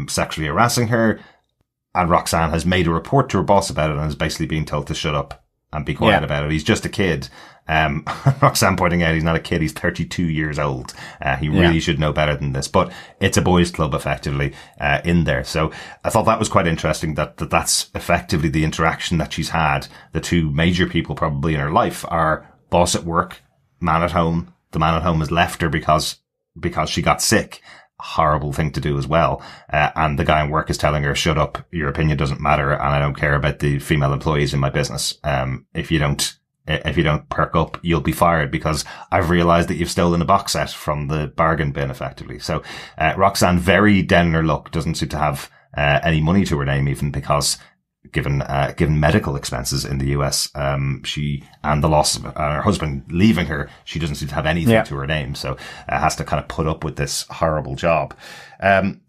sexually harassing her. And Roxanne has made a report to her boss about it and is basically being told to shut up and be quiet about it. He's just a kid. Roxanne pointing out he's not a kid. He's 32 years old. He really should know better than this, but it's a boys' club effectively, in there. So I thought that was quite interesting that's effectively the interaction that she's had. The two major people probably in her life are boss at work, man at home. The man at home has left her because she got sick. Horrible thing to do as well. And the guy in work is telling her, shut up, your opinion doesn't matter, and I don't care about the female employees in my business. If you don't perk up, you'll be fired because I've realized that you've stolen a box set from the bargain bin effectively. So, Roxanne, very down in her luck, doesn't seem to have, any money to her name even because given medical expenses in the US, she, and the loss of her husband leaving her, she doesn't seem to have anything to her name. So, has to kind of put up with this horrible job. Then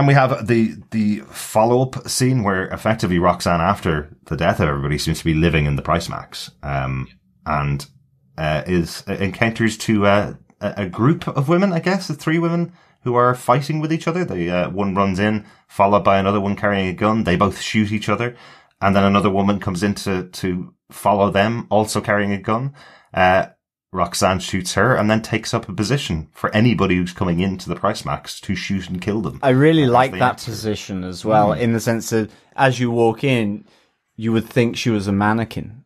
we have the follow-up scene where effectively Roxanne, after the death of everybody, seems to be living in the PriceMax, and encounters a group of women, I guess, 3 women who are fighting with each other. One runs in, followed by another one carrying a gun. They both shoot each other. And then another woman comes in to follow them, also carrying a gun. Roxanne shoots her and then takes up a position for anybody who's coming into the PriceMax to shoot and kill them. I really like that position as well, in the sense that as you walk in, you would think she was a mannequin.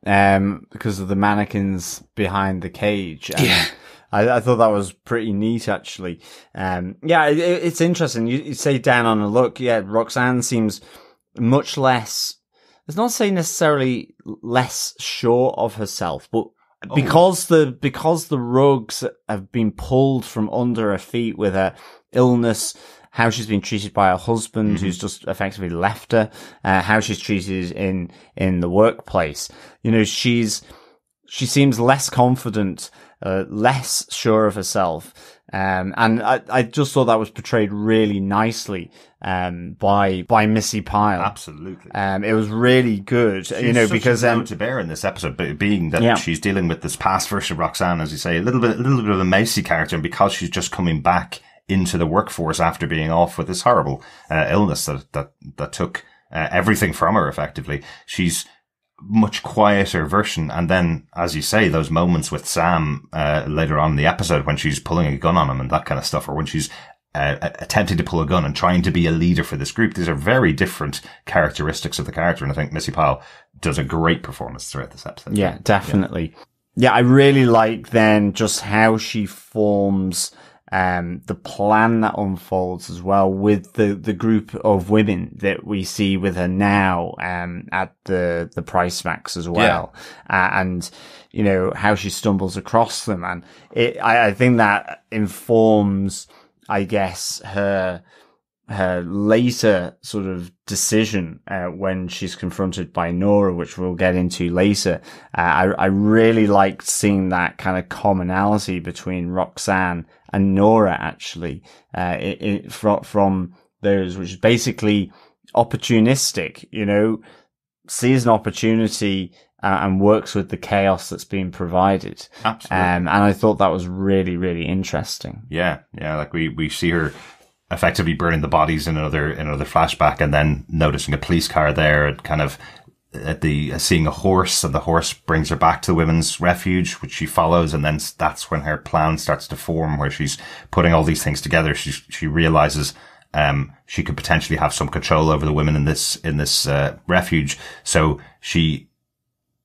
Because of the mannequins behind the cage. And I thought that was pretty neat, actually. It's interesting. You say down on a look. Yeah, Roxanne seems much less, let's not say necessarily less sure of herself, but because the rugs have been pulled from under her feet with her illness, how she's been treated by her husband, who's just effectively left her, how she's treated in the workplace. You know, she seems less confident, less sure of herself. And I just thought that was portrayed really nicely, by Missi Pyle. Absolutely. It was really good, She's because, such a load to bear in this episode, being that she's dealing with this past version of Roxanne, as you say, a little bit of a mousy character, and because she's just coming back into the workforce after being off with this horrible illness that took everything from her, effectively. She's much quieter version. And then, as you say, those moments with Sam later on in the episode when she's pulling a gun on him and that kind of stuff, or when she's attempting to pull a gun and trying to be a leader for this group. These are very different characteristics of the character, and I think Missi Pyle does a great performance throughout this episode. Yeah, definitely. Yeah, I really like then just how she forms the plan that unfolds as well with the group of women that we see with her now at the PriceMax as well. And, you know, how she stumbles across them. And I think that informs, I guess, her later sort of decision when she's confronted by Nora, which we'll get into later. I really liked seeing that kind of commonality between Roxanne and Nora, actually, from those, which is basically opportunistic, you know, sees an opportunity and works with the chaos that's being provided. Absolutely. And I thought that was really, really interesting. Yeah. Like we see her effectively burning the bodies in another flashback, and then noticing a police car there, and kind of seeing a horse, and the horse brings her back to the women's refuge, which she follows, and then that's when her plan starts to form, where she's putting all these things together. She realizes she could potentially have some control over the women in this refuge, so she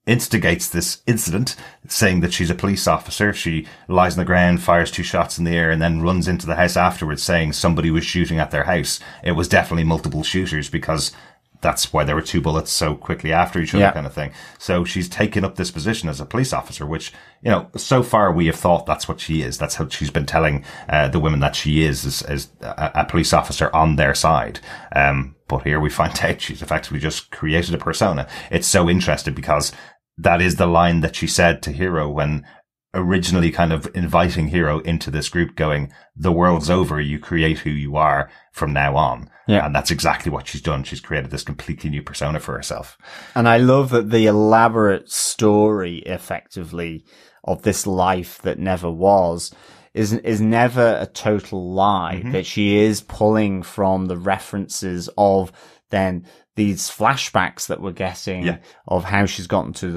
instigates this incident, saying that she's a police officer. She lies on the ground, fires 2 shots in the air, and then runs into the house afterwards saying somebody was shooting at their house. It was definitely multiple shooters, because that's why there were 2 bullets so quickly after each other, kind of thing. So she's taken up this position as a police officer, which, you know, so far we have thought that's what she is. That's how she's been telling the women that she is as a police officer on their side. But here we find out she's effectively just created a persona. It's so interesting because that is the line that she said to Hero when originally kind of inviting Hero into this group, going, the world's over, you create who you are from now on. Yeah. And that's exactly what she's done. She's created this completely new persona for herself. And I love that the elaborate story, effectively, of this life that never was is never a total lie, that she is pulling from the references of then these flashbacks that we're getting of how she's gotten to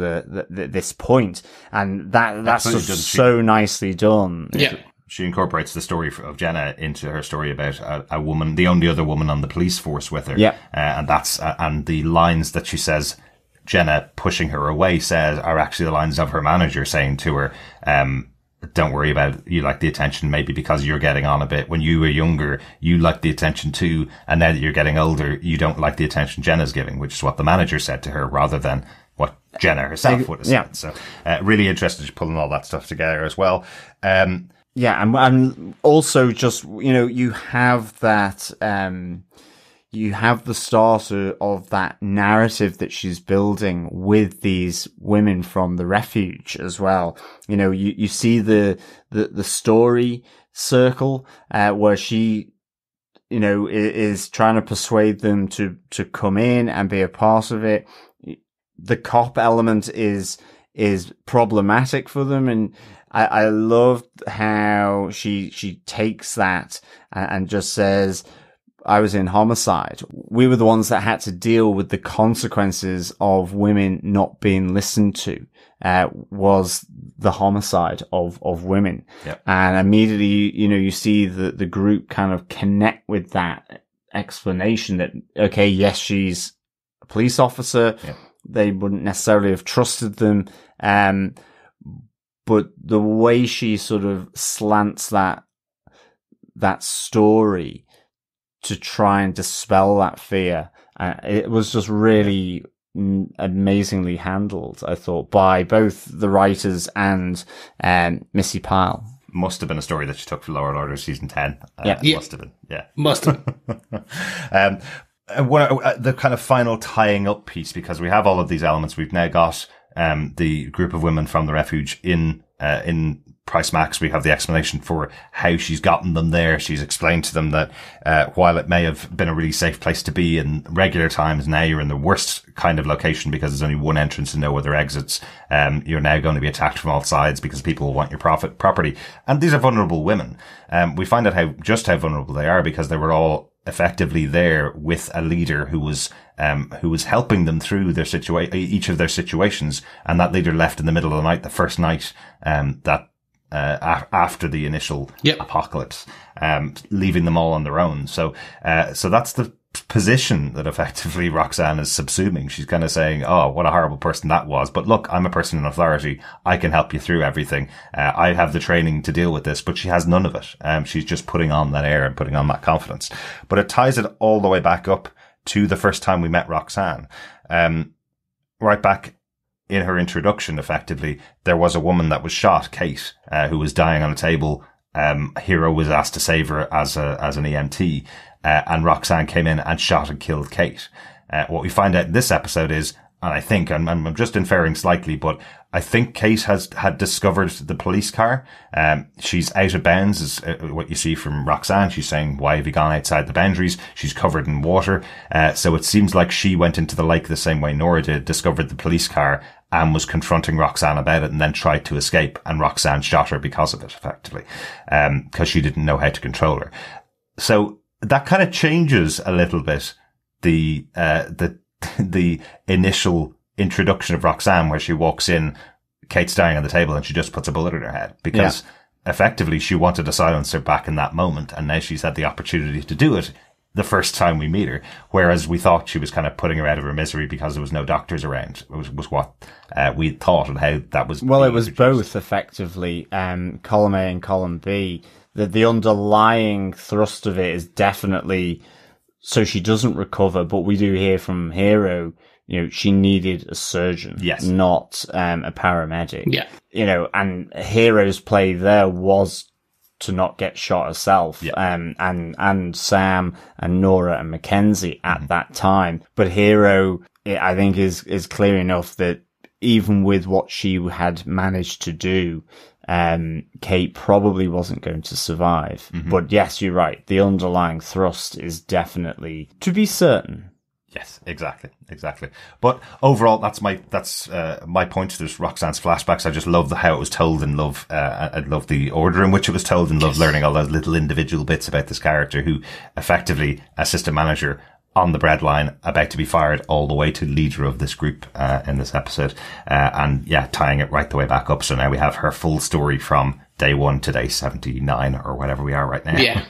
this point. And that's just so nicely done. Yeah. She incorporates the story of Jenna into her story about a woman, the only other woman on the police force with her. Yeah. And that's, and the lines that she says, Jenna pushing her away says, are actually the lines of her manager saying to her, don't worry about it. You like the attention maybe because you're getting on a bit. When you were younger, you liked the attention too. And now that you're getting older, you don't like the attention Jenna's giving, which is what the manager said to her rather than what Jenna herself would have said. So, really interested in pulling all that stuff together as well. Yeah. And also just, you know, you have that, you have the starter of that narrative that she's building with these women from the refuge as well. You know, you see the story circle, where she, you know, is trying to persuade them to come in and be a part of it. The cop element is problematic for them. And I loved how she takes that and just says, I was in homicide. We were the ones that had to deal with the consequences of women not being listened to, was the homicide of women. Yep. And immediately, you know, you see the group kind of connect with that explanation that, okay, yes, she's a police officer. Yep. They wouldn't necessarily have trusted them. But the way she sort of slants that story to try and dispel that fear, it was just really amazingly handled, I thought, by both the writers and Missi Pyle. Must have been a story that she took for Law & Order season 10. Must have been. Yeah. Must have been. The kind of final tying up piece, because we have all of these elements. We've now got the group of women from the refuge in PriceMax, we have the explanation for how she's gotten them there. She's explained to them that while it may have been a really safe place to be in regular times, now you're in the worst kind of location because there's only one entrance and no other exits. You're now going to be attacked from all sides because people want your property. And these are vulnerable women. We find out how vulnerable they are because they were all effectively there with a leader who was helping them through their each of their situations. And that leader left in the middle of the night, the first night, after the initial apocalypse, leaving them all on their own. So that's the position that effectively Roxanne is subsuming. She's kind of saying, oh, what a horrible person that was. But look, I'm a person in authority. I can help you through everything. I have the training to deal with this, but she has none of it. She's just putting on that air and putting on that confidence. But it ties it all the way back up to the first time we met Roxanne. Right back in her introduction, effectively, there was a woman that was shot, Kate, who was dying on a table. Hero was asked to save her as an EMT. And Roxanne came in and shot and killed Kate. What we find out in this episode is, and I think, I'm just inferring slightly, but I think Kate had discovered the police car. She's out of bounds, is what you see from Roxanne. She's saying, why have you gone outside the boundaries? She's covered in water. So it seems like she went into the lake the same way Nora did, discovered the police car, and was confronting Roxanne about it and then tried to escape. And Roxanne shot her because of it, effectively, because she didn't know how to control her. So that kind of changes a little bit the initial introduction of Roxanne, where she walks in, Kate's dying on the table, and she just puts a bullet in her head because effectively she wanted to silence her back in that moment, and now she's had the opportunity to do it the first time we meet her, whereas we thought she was kind of putting her out of her misery because there was no doctors around. It was what we thought, and how that was. Well, it was both, effectively, column A and column B. The underlying thrust of it is definitely so she doesn't recover, but we do hear from Hero, she needed a surgeon, not a paramedic. Yeah. And Hero's play there was to not get shot herself, and Sam and Nora and Mackenzie at that time. But Hero, I think, is clear enough that even with what she had managed to do, Kate probably wasn't going to survive. But yes, you're right. The underlying thrust is definitely to be certain. Yes, exactly. But overall, that's my point to this Roxanne's flashbacks. I just love how it was told, and I love the order in which it was told, and love learning all those little individual bits about this character who effectively assistant manager on the breadline, about to be fired, all the way to leader of this group in this episode. And tying it right the way back up. So now we have her full story from day 1 to day 79 or whatever we are right now. Yeah.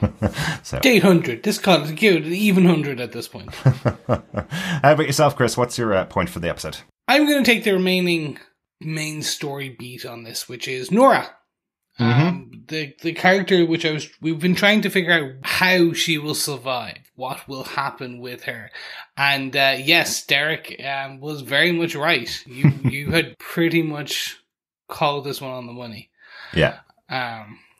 So day 100. This called even 100 at this point. How about yourself, Chris? What's your point for the episode? I'm going to take the remaining main story beat on this, which is Nora. The character which we've been trying to figure out how she will survive, what will happen with her. And yes, Derek was very much right. You had pretty much called this one on the money. Yeah.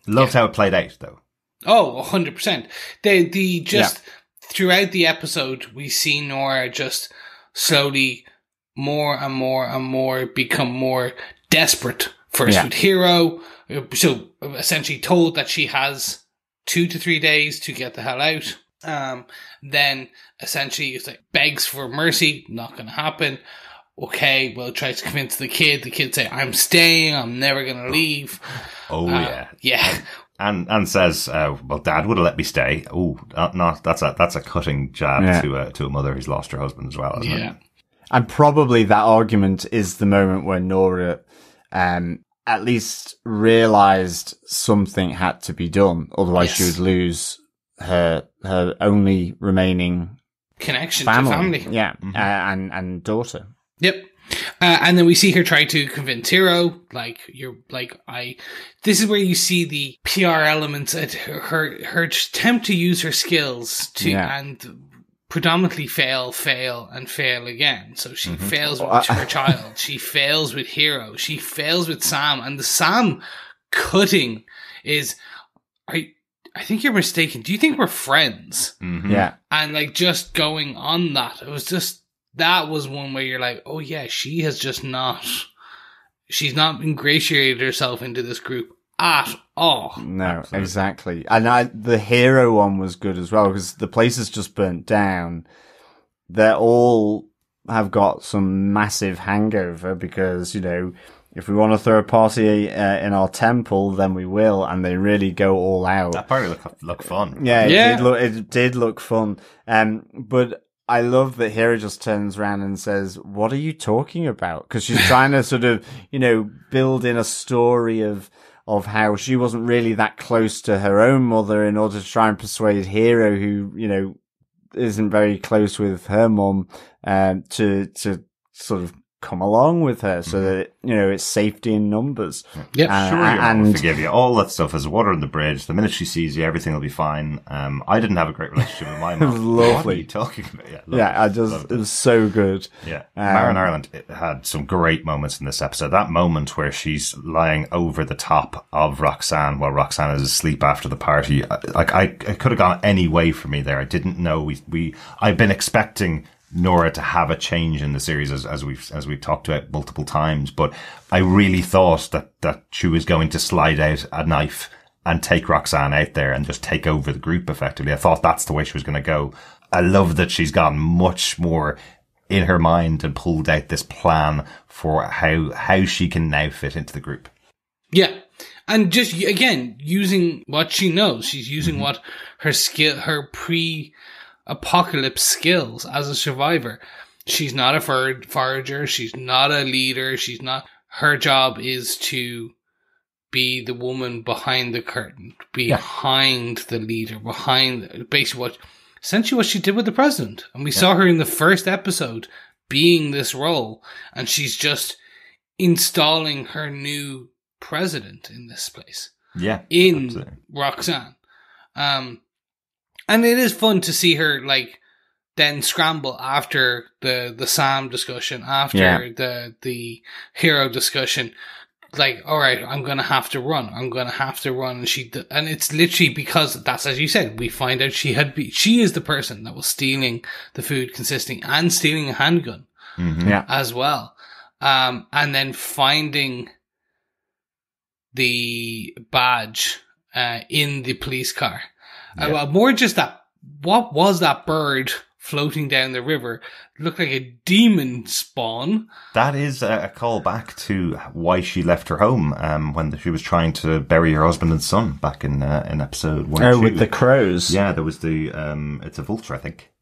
Loved how it played out, though. Oh, 100%. Throughout the episode, we see Nora just slowly more and more and more become more desperate. First with Hero, so essentially told that she has 2 to 3 days to get the hell out. Then essentially it's like begs for mercy, not going to happen. Okay, well, tries to convince the kid. The kid say, "I'm staying. I'm never going to leave." Oh yeah. And says, "Well, Dad would have let me stay." Oh, no, that's a cutting jab to a mother who's lost her husband as well, isn't it? And probably that argument is the moment where Nora, at least realized something had to be done. Otherwise she would lose her only remaining connection to family. Yeah. And daughter. Yep. And then we see her try to convince Hero, this is where you see the PR elements at her attempt to use her skills and predominantly fail again. So she fails with her child. She fails with Hero. She fails with Sam. And the Sam cutting is, I think you're mistaken. Do you think we're friends? Yeah. And just going on that, it was just, that was one where you're like, oh yeah, she's not ingratiated herself into this group at all. No, Absolutely. exactly. And the hero one was good as well, because the place is just burnt down. They're all have got some massive hangover because, you know, if we want to throw a party in our temple, then we will, and they really go all out. That party looked fun. Yeah, Yeah. It did look fun. But I love that Hera just turns around and says, "What are you talking about?" Because she's trying to sort of, you know, build in a story of how she wasn't really that close to her own mother in order to try and persuade Hera, who, you know, isn't very close with her mum, to sort of come along with her so that, you know, it's safety in numbers. Yep. Sure, your mum will forgive you. All that stuff is water on the bridge. The minute she sees you, everything will be fine. I didn't have a great relationship with my mum. It was lovely. What are you talking about? It was so good. Yeah. Marin Ireland had some great moments in this episode. That moment where she's lying over the top of Roxanne while Roxanne is asleep after the party. I could have gone any way for me there. I didn't know I've been expecting Nora to have a change in the series as we've talked about multiple times, but I really thought that she was going to slide out a knife and take Roxanne out there and just take over the group effectively. I thought that's the way she was going to go. I love that she's gone much more in her mind and pulled out this plan for how she can now fit into the group. Yeah. And just, again, using what she knows. She's using what her skill, her pre-apocalypse skills as a survivor. She's not a forager. She's not a leader. Her job is to be the woman behind the curtain, behind the leader, behind basically essentially what she did with the president. And we saw her in the first episode being this role, and she's just installing her new president in this place. Yeah. In absolutely. Roxanne. And it is fun to see her like then scramble after the Sam discussion, after the hero discussion. Like, all right, I'm going to have to run. And it's literally because that's, as you said, we find out she is the person that was stealing the food consisting and stealing a handgun as well. And then finding the badge, in the police car. More just that, what was that bird floating down the river? It looked like a demon spawn. That is a call back to why she left her home when she was trying to bury her husband and son back in episode 1 or 2. With the crows. Yeah, there was it's a vulture, I think.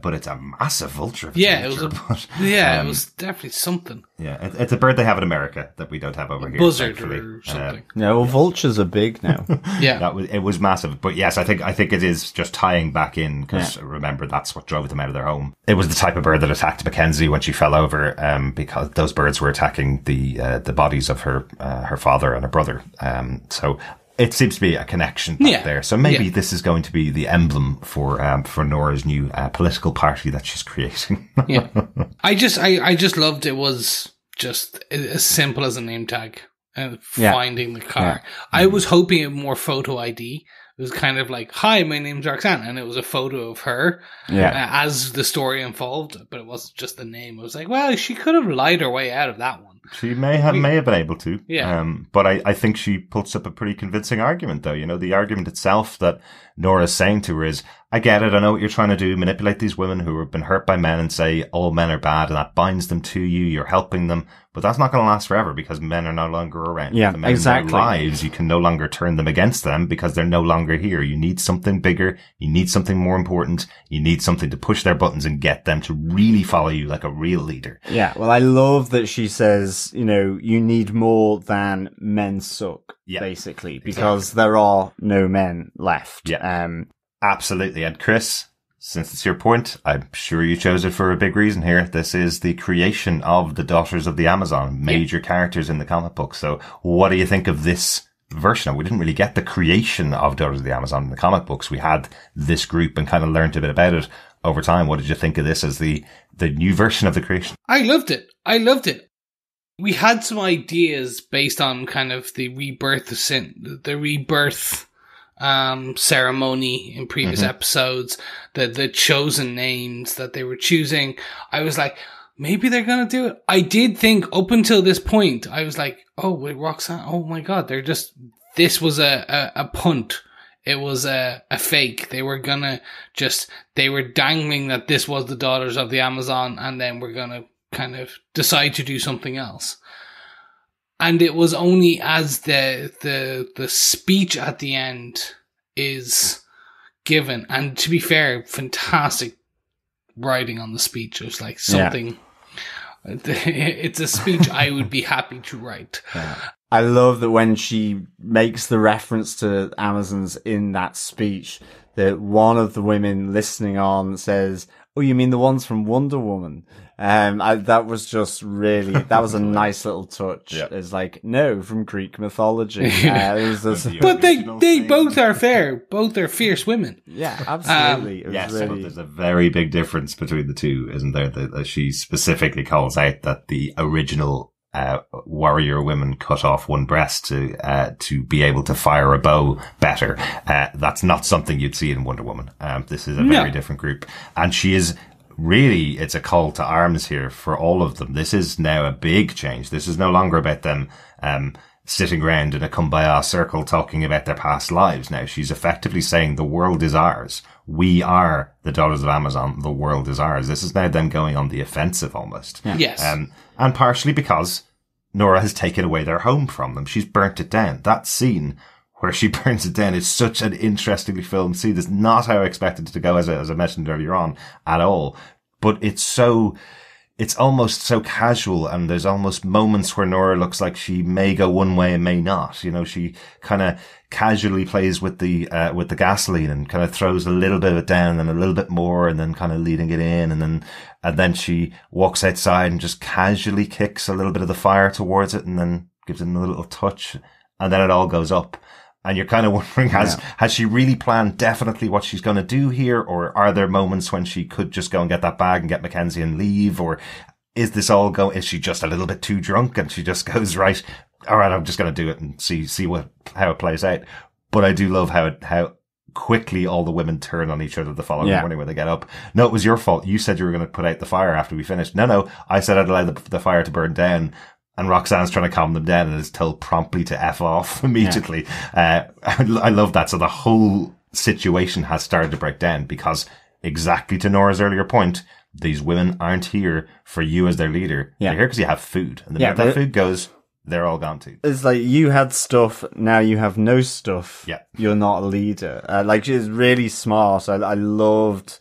But it's a massive vulture. Yeah, it was definitely something. Yeah, it's a bird they have in America that we don't have over here. Buzzard thankfully. or something. No, vultures are big now. Yeah. It was massive. But yes, I think it is just tying back in because remember, that's what drove them out of their home. It was the type of bird that attacked Mackenzie when she fell over, because those birds were attacking the bodies of her father and her brother. So it seems to be a connection back there. So maybe this is going to be the emblem for Nora's new political party that she's creating. Yeah. I just loved it was just as simple as a name tag and finding the car. Yeah. I was hoping it more photo ID. It was kind of like, hi, my name's Roxanne. And it was a photo of her as the story unfolded, but it wasn't just the name. It was like, well, she could have lied her way out of that one. She may have been able to. Yeah. But I think she puts up a pretty convincing argument, though. You know, the argument itself that Nora's saying to her is, I get it. I know what you're trying to do. Manipulate these women who have been hurt by men and say all men are bad, and that binds them to you. You're helping them. But that's not going to last forever because men are no longer around. Yeah, the men exactly. in their lives, you can no longer turn them against them because they're no longer here. You need something bigger. You need something more important. You need something to push their buttons and get them to really follow you like a real leader. Yeah. Well, I love that she says, you know, you need more than men suck, basically, because there are no men left. Yeah. Absolutely. And Chris, since it's your point, I'm sure you chose it for a big reason here. This is the creation of the Daughters of the Amazon, major characters in the comic book. So what do you think of this version? We didn't really get the creation of Daughters of the Amazon in the comic books. We had this group and kind of learned a bit about it over time. What did you think of this as the new version of the creation? I loved it. We had some ideas based on kind of the rebirth ceremony in previous episodes, the chosen names that they were choosing. I was like, maybe they're gonna do it. I did think up until this point, I was like, oh, wait, Roxanne, oh my god, they're just this was a punt. It was a fake. They were dangling that this was the Daughters of the Amazon, and then we're gonna kind of decide to do something else. And it was only as the speech at the end is given, and to be fair, fantastic writing on the speech. It was like something. Yeah. It's a speech I would be happy to write. Yeah. I love that when she makes the reference to Amazons in that speech, that one of the women listening on says, "Oh, you mean the ones from Wonder Woman?" That was just really, that was a nice little touch. Yeah. It's like, no, from Greek mythology. But they both are fair. Both are fierce women. Yeah, absolutely. Yes, really... but there's a very big difference between the two, isn't there? That she specifically calls out that the original warrior women cut off one breast to be able to fire a bow better. That's not something you'd see in Wonder Woman. This is a very different group, and she is really, it's a call to arms here for all of them. This is now a big change. This is no longer about them sitting around in a kumbaya circle talking about their past lives. Now she's effectively saying the world is ours. We are the Daughters of Amazon. The world is ours. This is now them going on the offensive almost. Yeah. Yes. And partially because Nora has taken away their home from them. She's burnt it down. That scene where she burns it down is such an interestingly filmed scene. It's not how I expected it to go, as I mentioned earlier on, at all. But it's almost so casual, and there's almost moments where Nora looks like she may go one way and may not. You know, she kind of casually plays with the gasoline and kind of throws a little bit of it down and a little bit more, and then kind of leading it in, and then she walks outside and just casually kicks a little bit of the fire towards it, and then gives it a little touch, and then it all goes up. And you're kind of wondering, has she really planned definitely what she's going to do here? Or are there moments when she could just go and get that bag and get Mackenzie and leave? Or is she just a little bit too drunk and she just goes, right, all right, I'm just going to do it and see how it plays out. But I do love how quickly all the women turn on each other the following morning when they get up. No, it was your fault. You said you were going to put out the fire after we finished. No, I said I'd allow the fire to burn down. And Roxanne's trying to calm them down and is told promptly to F off immediately. Yeah. I love that. So the whole situation has started to break down because, exactly to Nora's earlier point, these women aren't here for you as their leader. Yeah. They're here because you have food. And the minute that food goes, they're all gone too. It's like, you had stuff, now you have no stuff. Yeah. You're not a leader. She's really smart. I loved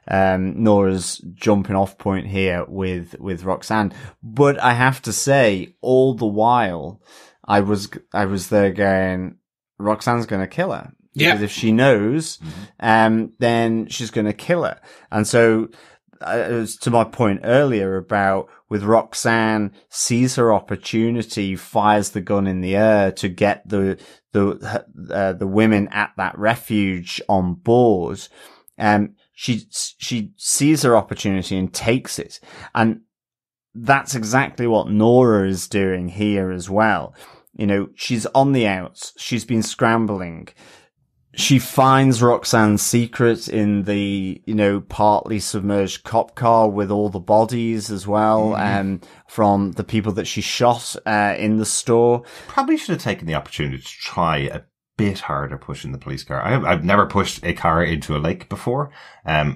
Nora's jumping off point here with Roxanne. But I have to say, all the while, I was there going, Roxanne's going to kill her. Yeah. Because if she knows, then she's going to kill her. And so, it was to my point earlier about with Roxanne sees her opportunity, fires the gun in the air to get the women at that refuge on board. She sees her opportunity and takes it. And that's exactly what Nora is doing here as well. You know, she's on the outs. She's been scrambling. She finds Roxanne's secret in the, partly submerged cop car with all the bodies as well, from the people that she shot, in the store. Probably should have taken the opportunity to try a bit harder pushing the police car. I've never pushed a car into a lake before.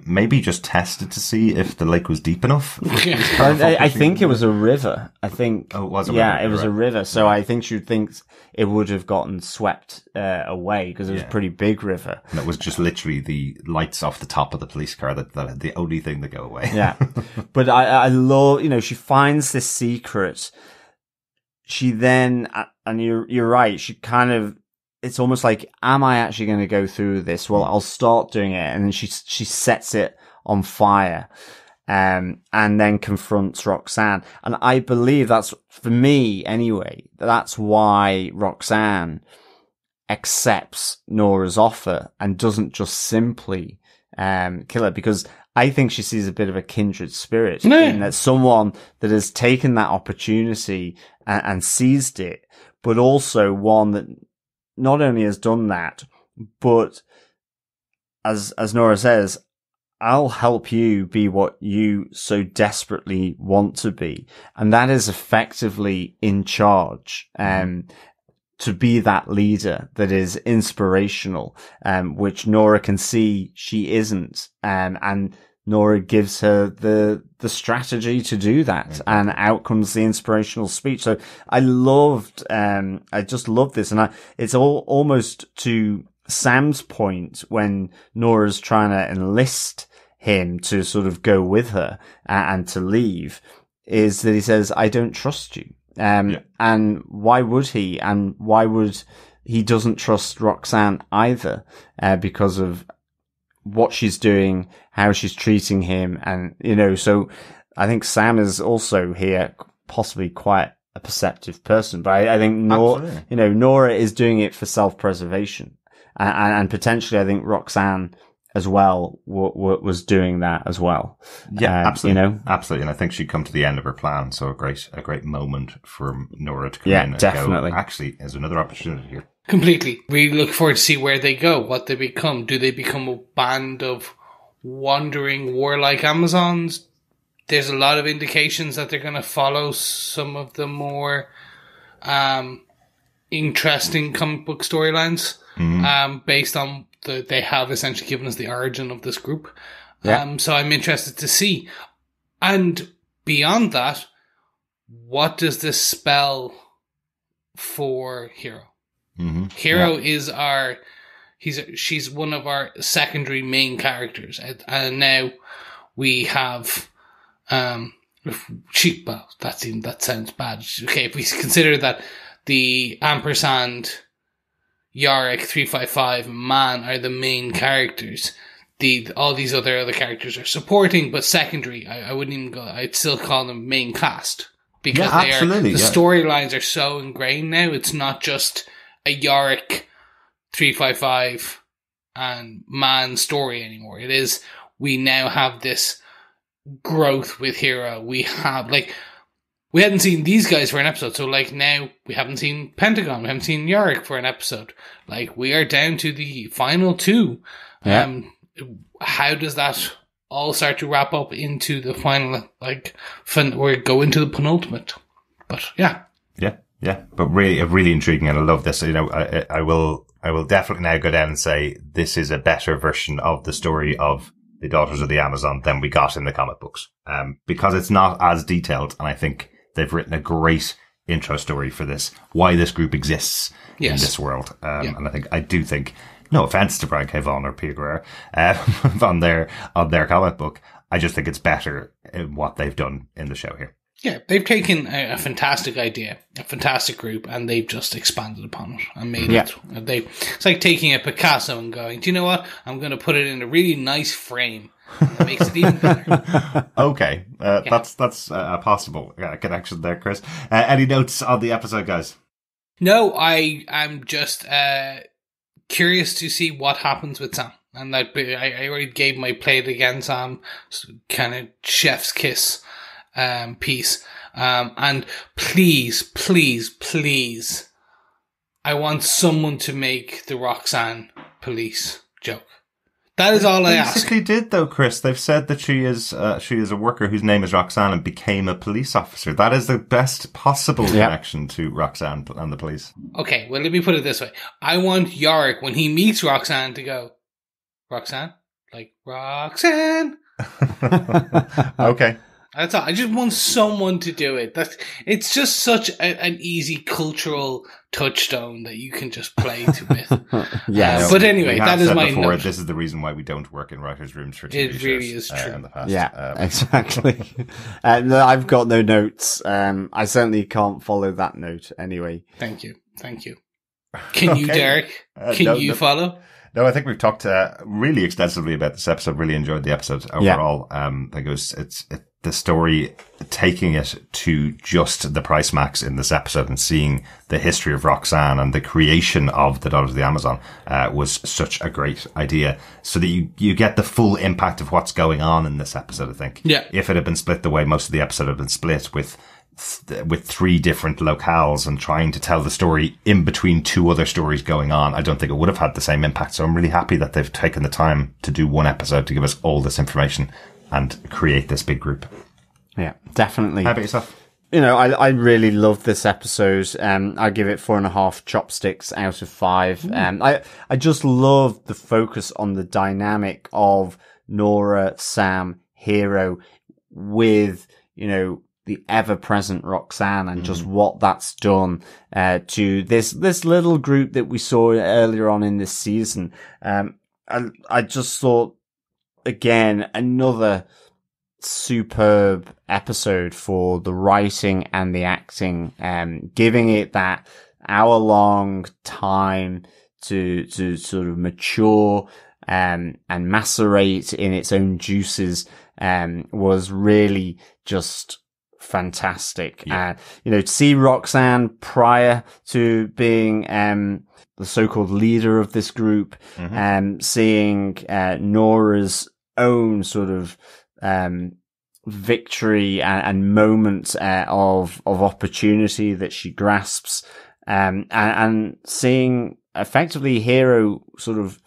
Maybe just tested to see if the lake was deep enough. I think it was a river. I think. Oh, it was a river. Yeah, it was a river. So I think she thinks it would have gotten swept away because it was a pretty big river. And it was just literally the lights off the top of the police car that the only thing that go away. Yeah. But I love, she finds this secret. She then, and you're right, she kind of, it's almost like, am I actually going to go through this? Well, I'll start doing it. And then she sets it on fire, and then confronts Roxanne. And I believe that's, for me anyway, that's why Roxanne accepts Nora's offer and doesn't just simply, kill her, because I think she sees a bit of a kindred spirit in that someone that has taken that opportunity and seized it, but also one that not only has done that, but as Nora says, I'll help you be what you so desperately want to be. And that is effectively in charge. to be that leader that is inspirational, which Nora can see she isn't. And Nora gives her the strategy to do that, and out comes the inspirational speech. So I just love this. And it's almost to Sam's point when Nora's trying to enlist him to sort of go with her and to leave, is that he says, I don't trust you. And why would he? And why would he doesn't trust Roxanne either, because of what she's doing, how she's treating him. And, so I think Sam is also here possibly quite a perceptive person, but I think Nora is doing it for self-preservation. And potentially I think Roxanne as well was doing that as well. Yeah, absolutely. Absolutely. And I think she'd come to the end of her plan. So a great moment for Nora to come in and definitely. go, actually, there's another opportunity here. Completely. We look forward to see where they go, what they become. Do they become a band of wandering warlike Amazons? There's a lot of indications that they're going to follow some of the more interesting comic book storylines, based on they have essentially given us the origin of this group. So I'm interested to see. And beyond that, what does this spell for Hero? Hero is she's one of our secondary main characters, and now we have that sounds bad. Okay, if we consider that the ampersand, Yorick, 355, Man are the main characters, all these other characters are supporting but secondary. I wouldn't even go. I'd still call them main cast, because storylines are so ingrained now. It's not just a Yorick, 355 and Man story anymore. It is, we now have this growth with Hero. We have, we hadn't seen these guys for an episode, so now we haven't seen Pentagon, we haven't seen Yorick for an episode. We are down to the final two. How does that all start to wrap up into the final, or go into the penultimate? But Yeah, but really intriguing, and I love this. I will definitely now go down and say this is a better version of the story of the Daughters of the Amazon than we got in the comic books, because it's not as detailed, and I think they've written a great intro story for this, why this group exists in this world. And I do think, no offense to Brian K. Vaughn or Peter Guerra, on their comic book, I just think it's better in what they've done in the show here. Yeah, they've taken a fantastic idea, a fantastic group, and they've just expanded upon it and made it. It's like taking a Picasso and going, do you know what? I'm going to put it in a really nice frame. That makes it even better. Okay, that's a possible connection there, Chris. Any notes on the episode, guys? No, I am just curious to see what happens with Sam. And I already gave my play it again, Sam, kind of chef's kiss piece. And please, I want someone to make the Roxanne police joke. That is all I ask. They basically did, though, Chris. They've said that she is a worker whose name is Roxanne and became a police officer. That is the best possible connection to Roxanne and the police. Okay, well, let me put it this way. I want Yorick, when he meets Roxanne, to go, Roxanne? Roxanne? Okay. That's all. I just want someone to do it. It's just such an easy cultural touchstone that you can just play to with. But anyway, that is my note. This is the reason why we don't work in writers' rooms for TV shows. It really is true. In the past. Yeah, exactly. No, I've got no notes. I certainly can't follow that note anyway. Thank you. Can you, Derek? Can you follow? No, I think we've talked really extensively about this episode. Really enjoyed the episode overall. I think it's the story, taking it to just the PriceMax in this episode and seeing the history of Roxanne and the creation of the Daughters of the Amazon was such a great idea, so that you get the full impact of what's going on in this episode. I think, if it had been split the way most of the episode had been split, with 3 different locales and trying to tell the story in between 2 other stories going on, I don't think it would have had the same impact. So I'm really happy that they've taken the time to do one episode to give us all this information and create this big group. Yeah, definitely. How about yourself? I really love this episode. I give it 4.5 chopsticks out of 5. I just love the focus on the dynamic of Nora, Sam, Hero with, the ever-present Roxanne and just what that's done to this little group that we saw earlier on in this season. I just thought, again, another superb episode for the writing and the acting, giving it that hour-long time to sort of mature and macerate in its own juices was really just fantastic. To see Roxanne prior to being the so-called leader of this group, seeing Nora's own sort of victory and moments of opportunity that she grasps, and seeing effectively Hero sort of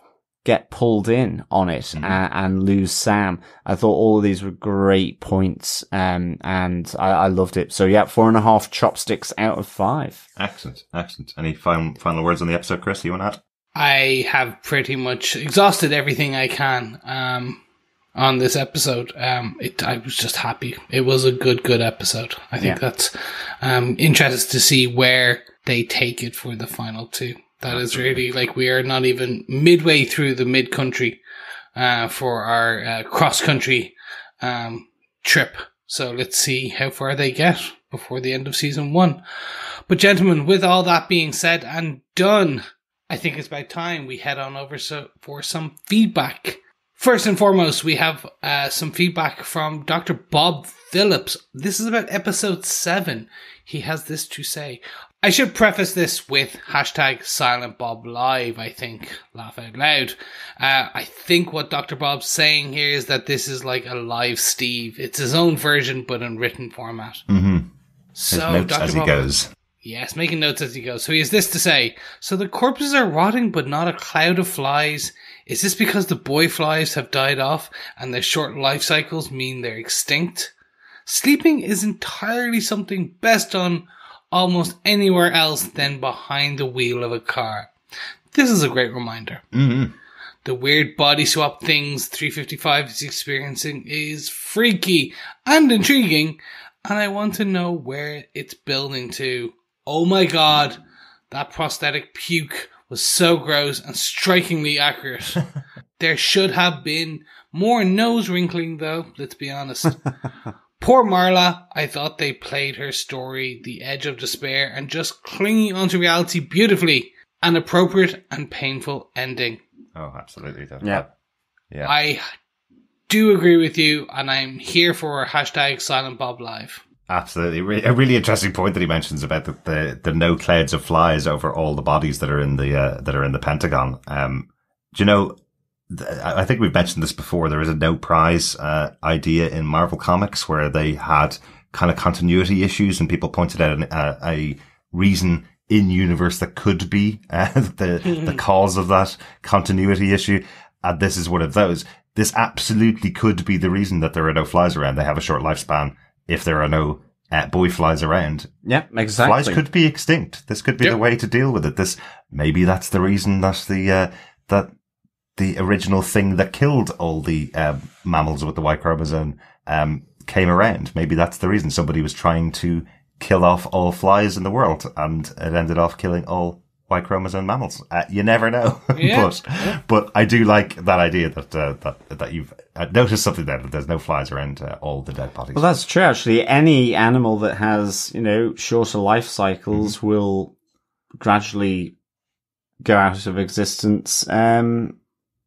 get pulled in on it and lose Sam. I thought all of these were great points, and I loved it. So 4.5 chopsticks out of 5. Excellent. Any final words on the episode, Chris, you want to add? I have pretty much exhausted everything I can on this episode. I was just happy. It was a good episode. I think that's interesting to see where they take it for the final 2. That is really, we are not even midway through the mid-country for our cross-country trip. So let's see how far they get before the end of season 1. But gentlemen, with all that being said and done, I think it's about time we head on over for some feedback. First and foremost, we have some feedback from Dr. Bob Phillips. This is about episode 7. He has this to say. I should preface this with #SilentBobLive, I think. Laugh out loud. I think what Dr. Bob's saying here is that this is like a live Steve. It's his own version, but in written format. So, notes Dr. as Bob, he goes. Yes, making notes as he goes. So he has this to say. So the corpses are rotting, but not a cloud of flies. Is this because the boy flies have died off and their short life cycles mean they're extinct? Sleeping is entirely something best done almost anywhere else than behind the wheel of a car. This is a great reminder. The weird body swap things 355 is experiencing is freaky and intriguing, and I want to know where it's building to. Oh my god, that prosthetic puke was so gross and strikingly accurate. There should have been more nose wrinkling though, let's be honest. Poor Marla, I thought they played her story, The Edge of Despair, and just clinging onto reality beautifully. An appropriate and painful ending. Oh, absolutely. Yeah. I do agree with you, and I'm here for #SilentBobLive. Absolutely. A really interesting point that he mentions about the no clouds of flies over all the bodies that are in the Pentagon. Do you know, I think we've mentioned this before. There is a no prize idea in Marvel Comics where they had kind of continuity issues, and people pointed out a reason in universe that could be the cause of that continuity issue. And this is one of those. This absolutely could be the reason that there are no flies around. They have a short lifespan if there are no boy flies around. Yeah, exactly. Flies could be extinct. This could be the way to deal with it. Maybe that's the reason that the original thing that killed all the mammals with the Y chromosome came around. Maybe that's the reason. Somebody was trying to kill off all flies in the world, and it ended off killing all Y chromosome mammals. You never know. Yeah. but I do like that idea that you've noticed something there, that there's no flies around all the dead bodies. Well, that's true, actually. Any animal that has, shorter life cycles will gradually go out of existence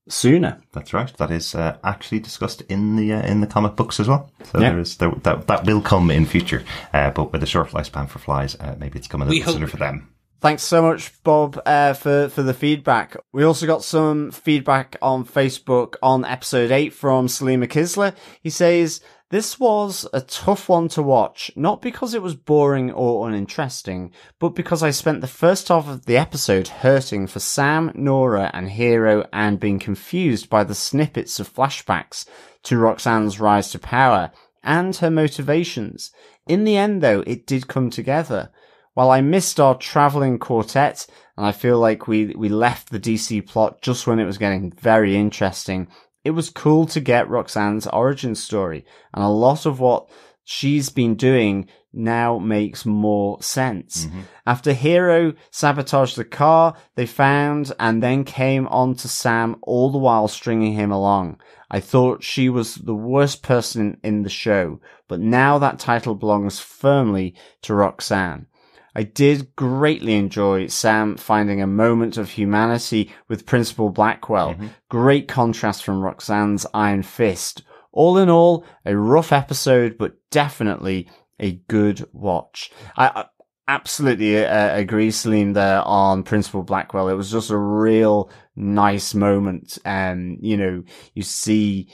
sooner. That's right. That is actually discussed in the comic books as well. So that will come in future. But with a short lifespan for flies, maybe it's coming a little sooner for them. Thanks so much, Bob, for the feedback. We also got some feedback on Facebook on episode 8 from Salima Kisler. He says, this was a tough one to watch, not because it was boring or uninteresting, but because I spent the first half of the episode hurting for Sam, Nora, and Hero, and being confused by the snippets of flashbacks to Roxanne's rise to power and her motivations. In the end, though, it did come together. While I missed our traveling quartet, and I feel like we left the DC plot just when it was getting very interesting, it was cool to get Roxanne's origin story, and a lot of what she's been doing now makes more sense. After Hero sabotaged the car they found and then came on to Sam, all the while stringing him along, I thought she was the worst person in the show, but now that title belongs firmly to Roxanne. I did greatly enjoy Sam finding a moment of humanity with Principal Blackwell. Great contrast from Roxanne's Iron Fist. All in all, a rough episode, but definitely a good watch. I absolutely agree, Celine, there on Principal Blackwell. It was just a real nice moment. You see,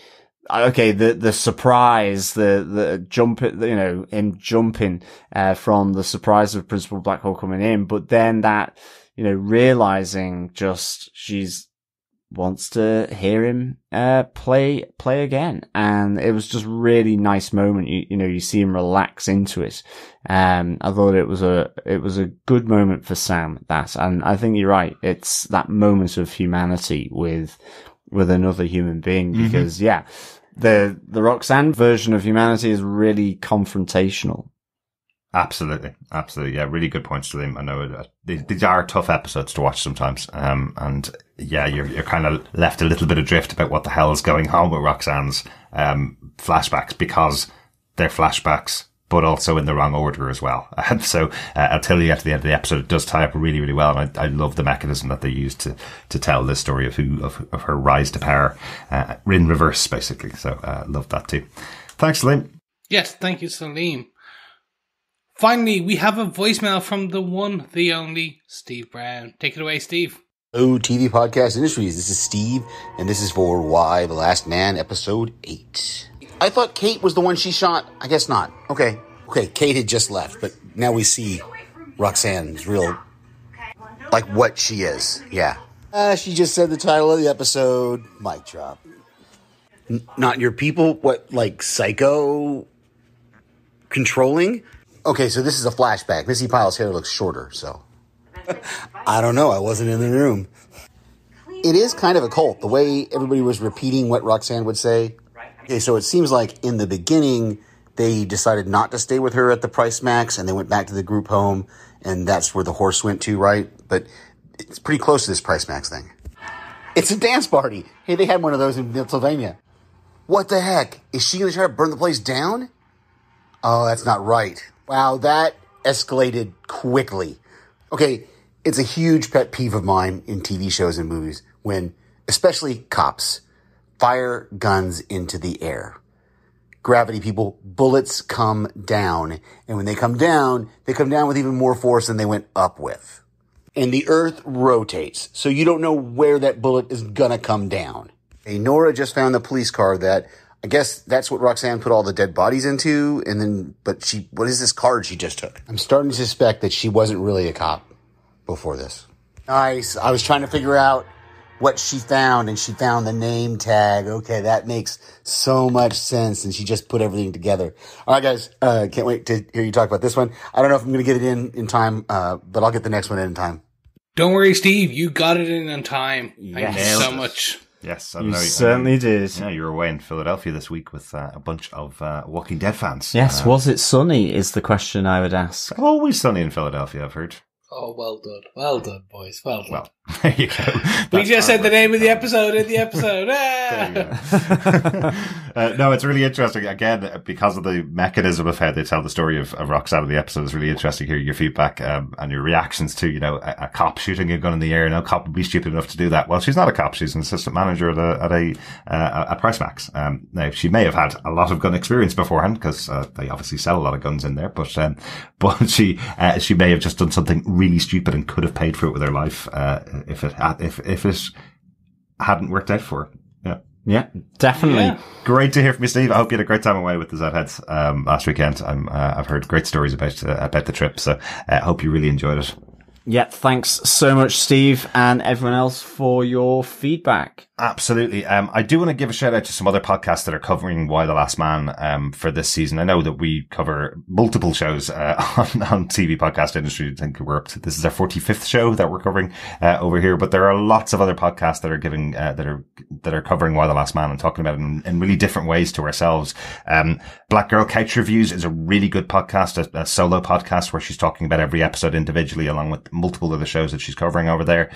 okay, the surprise, the jump, him jumping, from the surprise of Principal Blackwell coming in, but then that, realizing just she's wants to hear him, play again. And it was just really nice moment. You see him relax into it. I thought it was a good moment for Sam, and I think you're right. It's that moment of humanity with another human being, because the Roxanne version of humanity is really confrontational. Absolutely. Yeah, really good points to them. I know these are tough episodes to watch sometimes. And yeah, you're kind of left a little bit adrift about what the hell is going on with Roxanne's flashbacks, because they're flashbacks, but also in the wrong order as well. And so until you get to the end of the episode, it does tie up really, really well. And I love the mechanism that they use to tell this story of her rise to power in reverse, basically. So love that too. Thanks, Salim. Yes, thank you, Salim. Finally, we have a voicemail from the one, the only, Steve Brown. Take it away, Steve. Hello, TV Podcast Industries. This is Steve, and this is for Why the Last Man, Episode 8. I thought Kate was the one she shot. I guess not. Okay, Kate had just left, but now we see Roxanne's real, like, what she is. Yeah. She just said the title of the episode. Mic drop. Not your people? What, like, psycho controlling? Okay, so this is a flashback. Missy Pyle's hair looks shorter, so. I don't know. I wasn't in the room. It is kind of a cult, the way everybody was repeating what Roxanne would say. Okay, so it seems like in the beginning, they decided not to stay with her at the PriceMax, and they went back to the group home, and that's where the horse went to, right? But it's pretty close to this PriceMax thing. It's a dance party. Hey, they had one of those in Pennsylvania. What the heck? Is she going to try to burn the place down? Oh, that's not right. Wow, that escalated quickly. Okay, it's a huge pet peeve of mine in TV shows and movies when, especially cops, fire guns into the air. Gravity, people, bullets come down. And when they come down with even more force than they went up with. And the earth rotates, so you don't know where that bullet is gonna come down. Hey, Nora just found the police car that, I guess that's what Roxanne put all the dead bodies into, and then, but what is this card she just took? I'm starting to suspect that she wasn't really a cop before this. Nice. I was trying to figure out what she found, and she found the name tag. Okay, that makes so much sense, and she just put everything together. All right, guys, can't wait to hear you talk about this one. I don't know if I'm going to get it in time, but I'll get the next one in time. Don't worry, Steve. You got it in time. Thank you so much. Yes, you certainly did. Yeah, you were away in Philadelphia this week with a bunch of Walking Dead fans. Yes, was it sunny is the question I would ask. Always sunny in Philadelphia, I've heard. Oh, well done. Well done, boys. Well done. Well, there you go. We just said the name of the episode in the episode. No, it's really interesting. Again, because of the mechanism of how they tell the story of Roxanne in the episode, it's really interesting to hear your feedback and your reactions to, a cop shooting a gun in the air. No cop would be stupid enough to do that. Well, she's not a cop. She's an assistant manager at a PriceMax. Now, she may have had a lot of gun experience beforehand because they obviously sell a lot of guns in there, but she may have just done something really stupid and could have paid for it with her life if it hadn't worked out for her. Yeah, definitely. Yeah. Great to hear from you, Steve. I hope you had a great time away with the Z-Heads last weekend. I've heard great stories about the trip, so I hope you really enjoyed it. Yeah, thanks so much, Steve, and everyone else for your feedback. Absolutely. I do want to give a shout out to some other podcasts that are covering Why the Last Man for this season. I know that we cover multiple shows on TV podcast industry. I think this is our 45th show that we're covering over here, but there are lots of other podcasts that are giving that are covering Why the Last Man and talking about it in really different ways to ourselves. Black Girl Couch Reviews is a really good podcast, a solo podcast where she's talking about every episode individually along with multiple other shows that she's covering over there.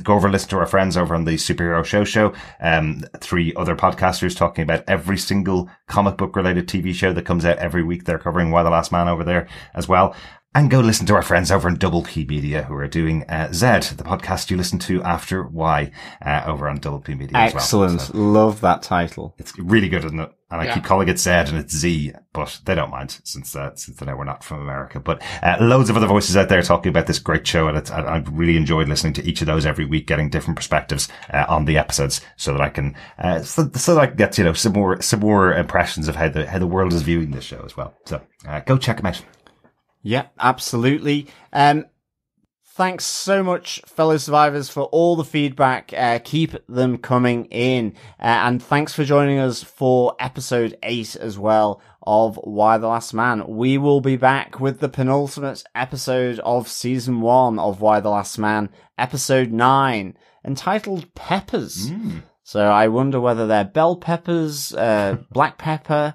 Go over and listen to our friends over on the Superhero Show. 3 other podcasters talking about every single comic book related TV show that comes out every week. They're covering Why the Last Man over there as well. And go listen to our friends over in Double P Media who are doing Zed, the podcast you listen to after Why, over on Double P Media as well. Excellent. So, love that title. It's really good, isn't it? And I keep calling it Zed and it's Z, but they don't mind since they know we're not from America. But loads of other voices out there talking about this great show, and I've really enjoyed listening to each of those every week, getting different perspectives on the episodes, so that I can so that I can get some more impressions of how the world is viewing this show as well. So go check them out. Yeah, absolutely. Thanks so much, fellow survivors, for all the feedback. Keep them coming in. And thanks for joining us for episode 8 as well of Why the Last Man. We will be back with the penultimate episode of season 1 of Why the Last Man, episode 9, entitled Peppers. So I wonder whether they're bell peppers, black pepper,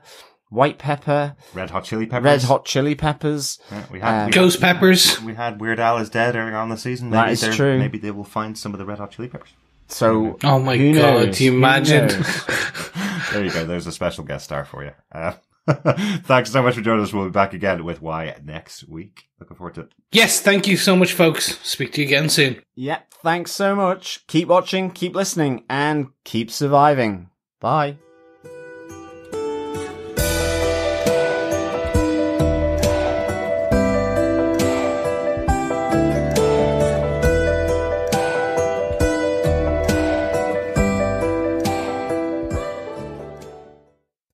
white pepper, Red Hot Chili Peppers. Yeah, we had Ghost Peppers. We had Weird Al is Dead earlier on the season. That is true. Maybe they will find some of the Red Hot Chili Peppers. So, oh my God, do you imagine? There you go. There's a special guest star for you. Thanks so much for joining us. We'll be back again with Why next week. Looking forward to it. Yes, thank you so much, folks. Speak to you again soon. Yep, thanks so much. Keep watching, keep listening, and keep surviving. Bye.